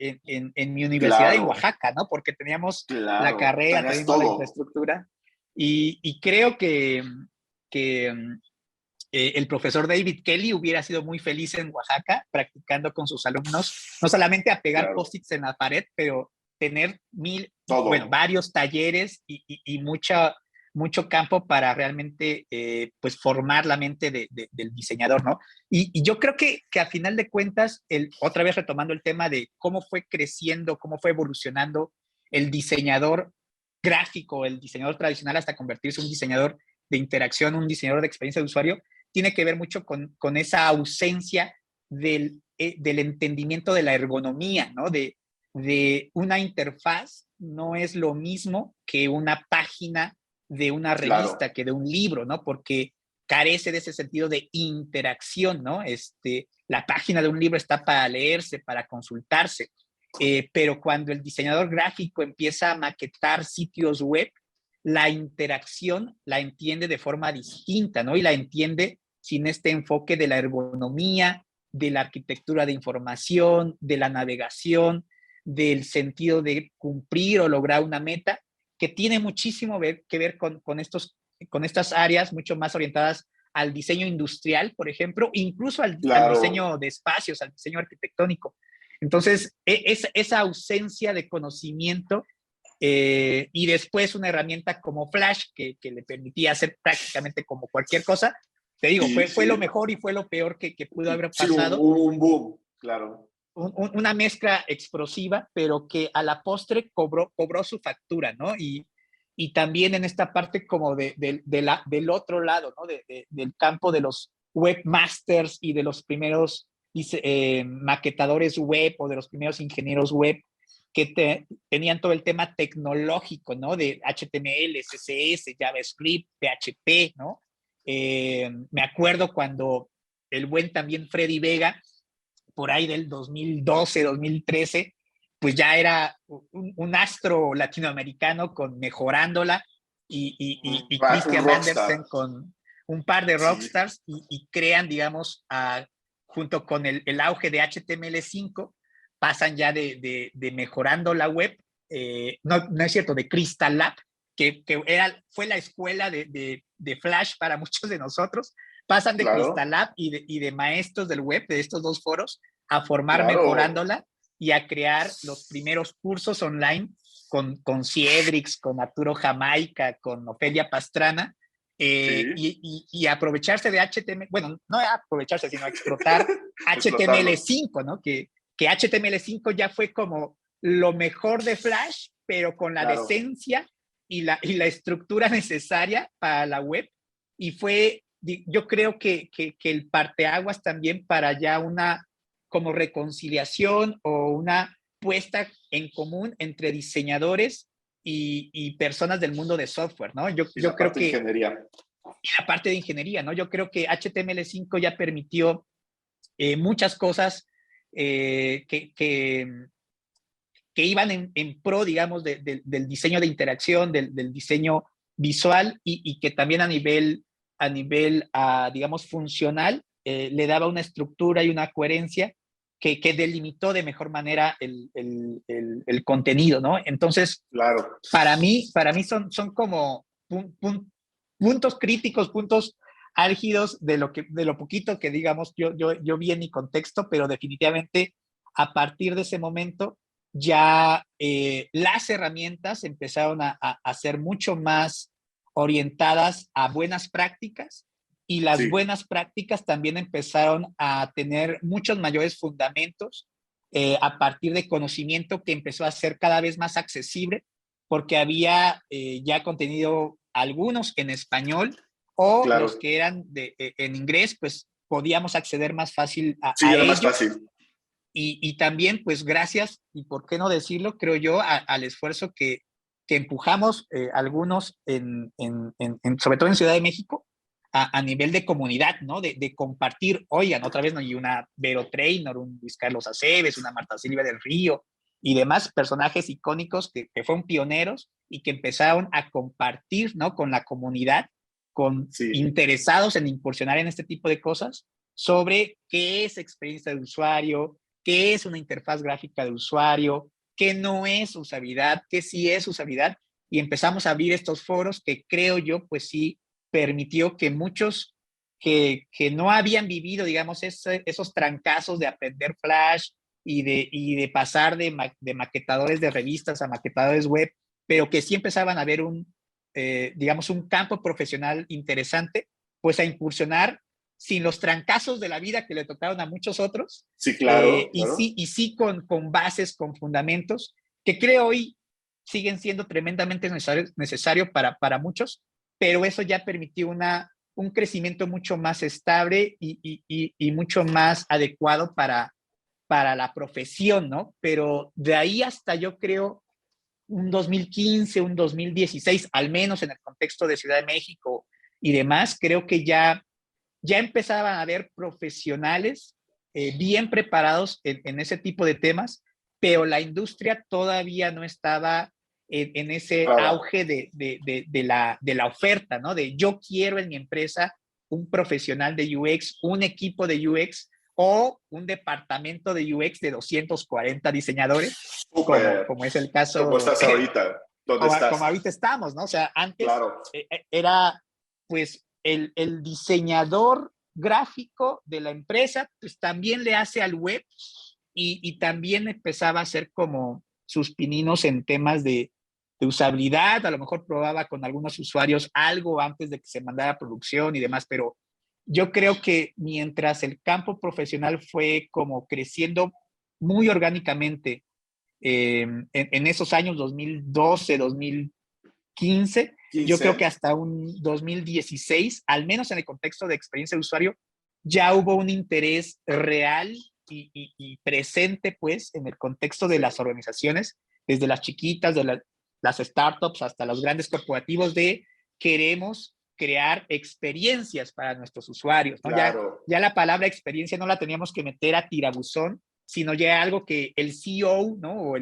mi universidad en claro, Oaxaca, ¿no? Porque teníamos la claro. carrera, Tenías teníamos la todo. infraestructura y creo que el profesor David Kelly hubiera sido muy feliz en Oaxaca practicando con sus alumnos, no solamente a pegar Claro, post-its en la pared, pero tener bueno, todo. varios talleres y mucho campo para realmente pues formar la mente del diseñador, ¿no? Y yo creo que a final de cuentas, otra vez retomando el tema de cómo fue creciendo, cómo fue evolucionando el diseñador gráfico, el diseñador tradicional hasta convertirse en un diseñador de interacción, un diseñador de experiencia de usuario, tiene que ver mucho con esa ausencia del entendimiento de la ergonomía, ¿no? De una interfaz no es lo mismo que una página de una revista, Claro, que de un libro, ¿no? Porque carece de ese sentido de interacción, ¿no? La página de un libro está para leerse, para consultarse, pero cuando el diseñador gráfico empieza a maquetar sitios web, la interacción la entiende de forma distinta, ¿no? Y la entiende sin este enfoque de la ergonomía, de la arquitectura de información, de la navegación, del sentido de cumplir o lograr una meta, que tiene muchísimo que ver con estas áreas mucho más orientadas al diseño industrial, por ejemplo, incluso al claro. diseño de espacios, al diseño arquitectónico. Entonces, esa ausencia de conocimiento y después una herramienta como Flash que le permitía hacer prácticamente como cualquier cosa. Te digo, Sí, fue lo sí. mejor y fue lo peor que pudo haber Sí, pasado. un boom, claro. Una mezcla explosiva, pero que a la postre cobró su factura, ¿no? Y también en esta parte como del otro lado, ¿no? Del campo de los webmasters y de los primeros maquetadores web o de los primeros ingenieros web que tenían todo el tema tecnológico, ¿no? De HTML, CSS, JavaScript, PHP, ¿no? Me acuerdo cuando el buen también Freddy Vega, por ahí del 2012, 2013, pues ya era un astro latinoamericano con Mejorándola y Un Christian rockstar. Andersen con un par de Sí, rockstars crean, digamos, junto con el auge de HTML5, pasan ya de Mejorando la Web, no es cierto, de Crystal Lab, fue la escuela de Flash para muchos de nosotros, pasan de Claro, Crystal Lab y de maestros del web, de estos dos foros, a formar claro. Mejorándola y a crear los primeros cursos online con Ciedrix, con Arturo Jamaica, con Ofelia Pastrana, Sí, y aprovecharse de HTML, bueno, no aprovecharse, sino explotar explotarlo. HTML5, ¿no? Que HTML5 ya fue como lo mejor de Flash, pero con la Claro. decencia y la estructura necesaria para la web. Y fue, yo creo que el parteaguas también para ya una como reconciliación o una puesta en común entre diseñadores y personas del mundo de software, ¿no? Y Yo la creo parte de que, ingeniería. y la parte de ingeniería, ¿no? Yo creo que HTML5 ya permitió muchas cosas que iban en pro, digamos, del diseño de interacción, del diseño visual y que también digamos, funcional, le daba una estructura y una coherencia que delimitó de mejor manera el contenido, ¿no? Entonces, Claro. para mí son como puntos críticos, puntos álgidos de lo poquito que, digamos, yo vi en mi contexto, pero definitivamente a partir de ese momento ya las herramientas empezaron a ser mucho más orientadas a buenas prácticas y las Sí, buenas prácticas también empezaron a tener muchos mayores fundamentos a partir de conocimiento que empezó a ser cada vez más accesible porque había ya contenido algunos en español o los claro. que eran en inglés, pues podíamos acceder más fácil Sí, a era más ellos fácil. y también, pues gracias, y por qué no decirlo, creo yo, al esfuerzo que empujamos algunos, sobre todo en Ciudad de México, a nivel de comunidad, ¿no? De compartir, oigan, otra vez no hay una Vero Trainor, un Luis Carlos Aceves, una Marta Silvia del Río y demás personajes icónicos que fueron pioneros y que empezaron a compartir, ¿no? Con la comunidad, con Sí, interesados en incursionar en este tipo de cosas sobre qué es experiencia de usuario, qué es una interfaz gráfica de usuario, qué no es usabilidad, qué sí es usabilidad, y empezamos a abrir estos foros que creo yo, pues sí, permitió que muchos que no habían vivido, digamos, esos trancazos de aprender Flash y de pasar de maquetadores de revistas a maquetadores web, pero que sí empezaban a ver digamos, un campo profesional interesante, pues a incursionar sin los trancazos de la vida que le tocaron a muchos otros, sí, claro, claro. y sí con bases, con fundamentos, que creo hoy siguen siendo tremendamente necesario para muchos, pero eso ya permitió un crecimiento mucho más estable y mucho más adecuado para la profesión, ¿no? Pero de ahí hasta yo creo un 2015, un 2016, al menos en el contexto de Ciudad de México y demás, creo que ya empezaban a haber profesionales bien preparados en ese tipo de temas, pero la industria todavía no estaba en ese Brava. auge de la oferta, ¿no? De yo quiero en mi empresa un profesional de UX, un equipo de UX o un departamento de UX de 240 diseñadores, como, Súper. como es el ¿Cómo caso, estás ahorita? ¿Dónde como estás? ahorita estamos, ¿no? O sea, antes Claro. era pues el diseñador gráfico de la empresa, pues también le hace al web y también empezaba a hacer como sus pininos en temas de usabilidad, a lo mejor probaba con algunos usuarios algo antes de que se mandara a producción y demás, pero yo creo que mientras el campo profesional fue como creciendo muy orgánicamente en esos años 2012, 2015, yo creo que 15. hasta un 2016, al menos en el contexto de experiencia de usuario, ya hubo un interés real y presente, pues, en el contexto de las Sí, organizaciones, desde las chiquitas, las startups hasta los grandes corporativos, de queremos crear experiencias para nuestros usuarios, ¿no? claro. Ya la palabra experiencia no la teníamos que meter a tirabuzón, sino ya algo que el CEO, ¿no?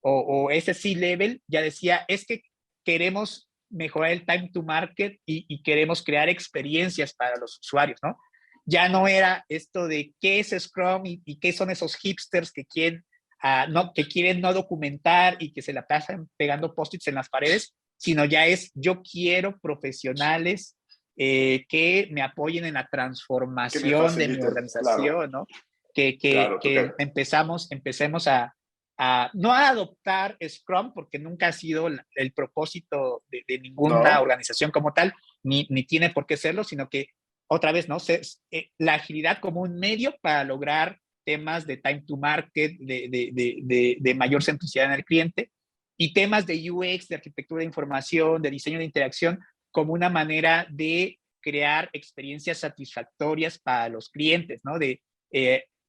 O ese C-level ya decía, es que queremos mejorar el time to market y queremos crear experiencias para los usuarios, ¿no? Ya no era esto de qué es Scrum y qué son esos hipsters que quieren no documentar y que se la pasan pegando post-its en las paredes, sino ya es yo quiero profesionales que me apoyen en la Que me transformación de mi faciliten, claro, organización, ¿no? claro, Que toca, empecemos no a adoptar Scrum, porque nunca ha sido el propósito de ninguna ¿no? organización como tal, ni tiene por qué serlo, sino que otra vez, ¿no? La agilidad como un medio para lograr temas de time to market, de mayor centricidad en el cliente, y temas de UX, de arquitectura de información, de diseño de interacción, como una manera de crear experiencias satisfactorias para los clientes, ¿no? De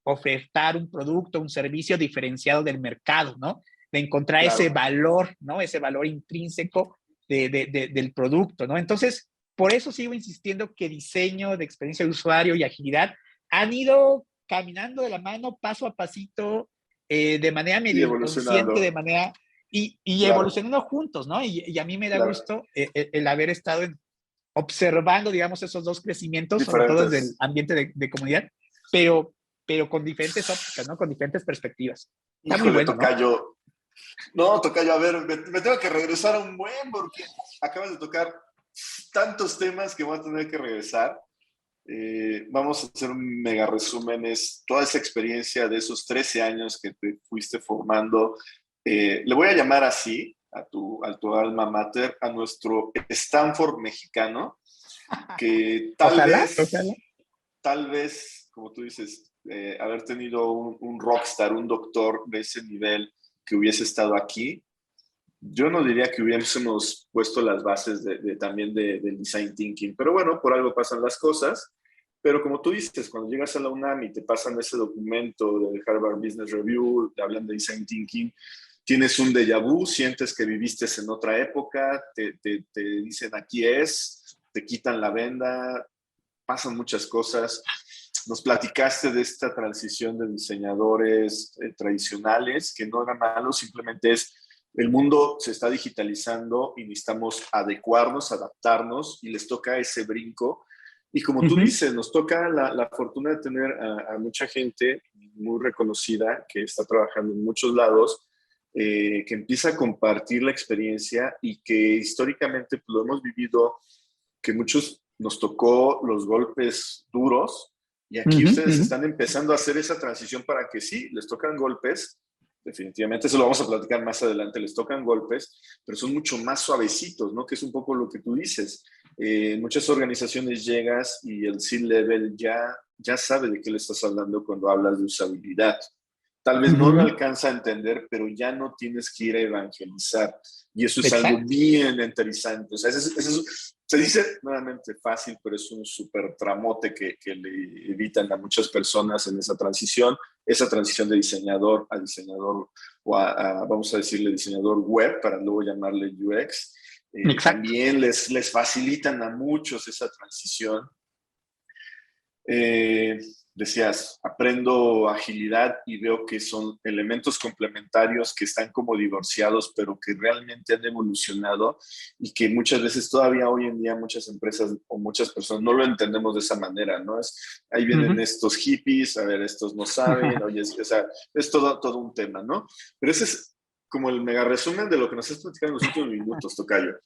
ofertar un producto, un servicio diferenciado del mercado, ¿no? De encontrar ese Claro. valor, ¿no? Ese valor intrínseco del producto, ¿no? Entonces, por eso sigo insistiendo que diseño de experiencia de usuario y agilidad han ido caminando de la mano, paso a pasito, de manera Y medio inconsciente, evolucionando, y claro, evolucionando juntos, ¿no? Y a mí me da claro. gusto el haber estado observando, digamos, esos dos crecimientos, sobre todo desde el Diferentes. ambiente de comunidad, pero, pero con diferentes ópticas, ¿no? Con diferentes perspectivas. Está muy Híjole, bueno, ¿no? tocayo. No, tocayo, a ver, me tengo que regresar a un buen porque acabas de tocar tantos temas que voy a tener que regresar. Vamos a hacer un mega resumen. Es toda esa experiencia de esos 13 años que te fuiste formando. Le voy a llamar así a tu alma mater, a nuestro Stanford mexicano, que Ojalá, ojalá. tal vez, como tú dices, haber tenido un rockstar, un doctor de ese nivel que hubiese estado aquí, yo no diría que hubiésemos puesto las bases también del design thinking, pero bueno, por algo pasan las cosas. Pero como tú dices, cuando llegas a la UNAM y te pasan ese documento del Harvard Business Review, te hablan de design thinking, tienes un déjà vu, sientes que viviste en otra época, te dicen aquí es, te quitan la venda, pasan muchas cosas. Nos platicaste de esta transición de diseñadores tradicionales, que no era malo, simplemente es el mundo se está digitalizando y necesitamos adecuarnos, adaptarnos y les toca ese brinco. Y como tú Ujú, dices, nos toca la fortuna de tener a mucha gente muy reconocida que está trabajando en muchos lados, que empieza a compartir la experiencia y que históricamente pues, lo hemos vivido, que muchos nos tocó los golpes duros y aquí ujú, ustedes ujú. están empezando a hacer esa transición para que sí, les tocan golpes, definitivamente, eso lo vamos a platicar más adelante, les tocan golpes, pero son mucho más suavecitos, ¿no? Que es un poco lo que tú dices. En muchas organizaciones llegas y el C-level ya sabe de qué le estás hablando cuando hablas de usabilidad. Tal vez no lo Ujú. alcanza a entender, pero ya no tienes que ir a evangelizar. Y eso es algo Exacto, bien interesante. O sea, se dice nuevamente fácil, pero es un súper tramote que le evitan a muchas personas en esa transición de diseñador a diseñador o vamos a decirle diseñador web para luego llamarle UX. exacto. También les facilitan a muchos esa transición. Decías, aprendo agilidad y veo que son elementos complementarios que están como divorciados, pero que realmente han evolucionado y que muchas veces todavía hoy en día muchas empresas o muchas personas no lo entendemos de esa manera, ¿no? Ahí vienen Ujú. estos hippies, a ver, estos no saben, oye, o sea, es todo un tema, ¿no? Pero ese es como el mega resumen de lo que nos estás platicando en los últimos minutos, Tocayo.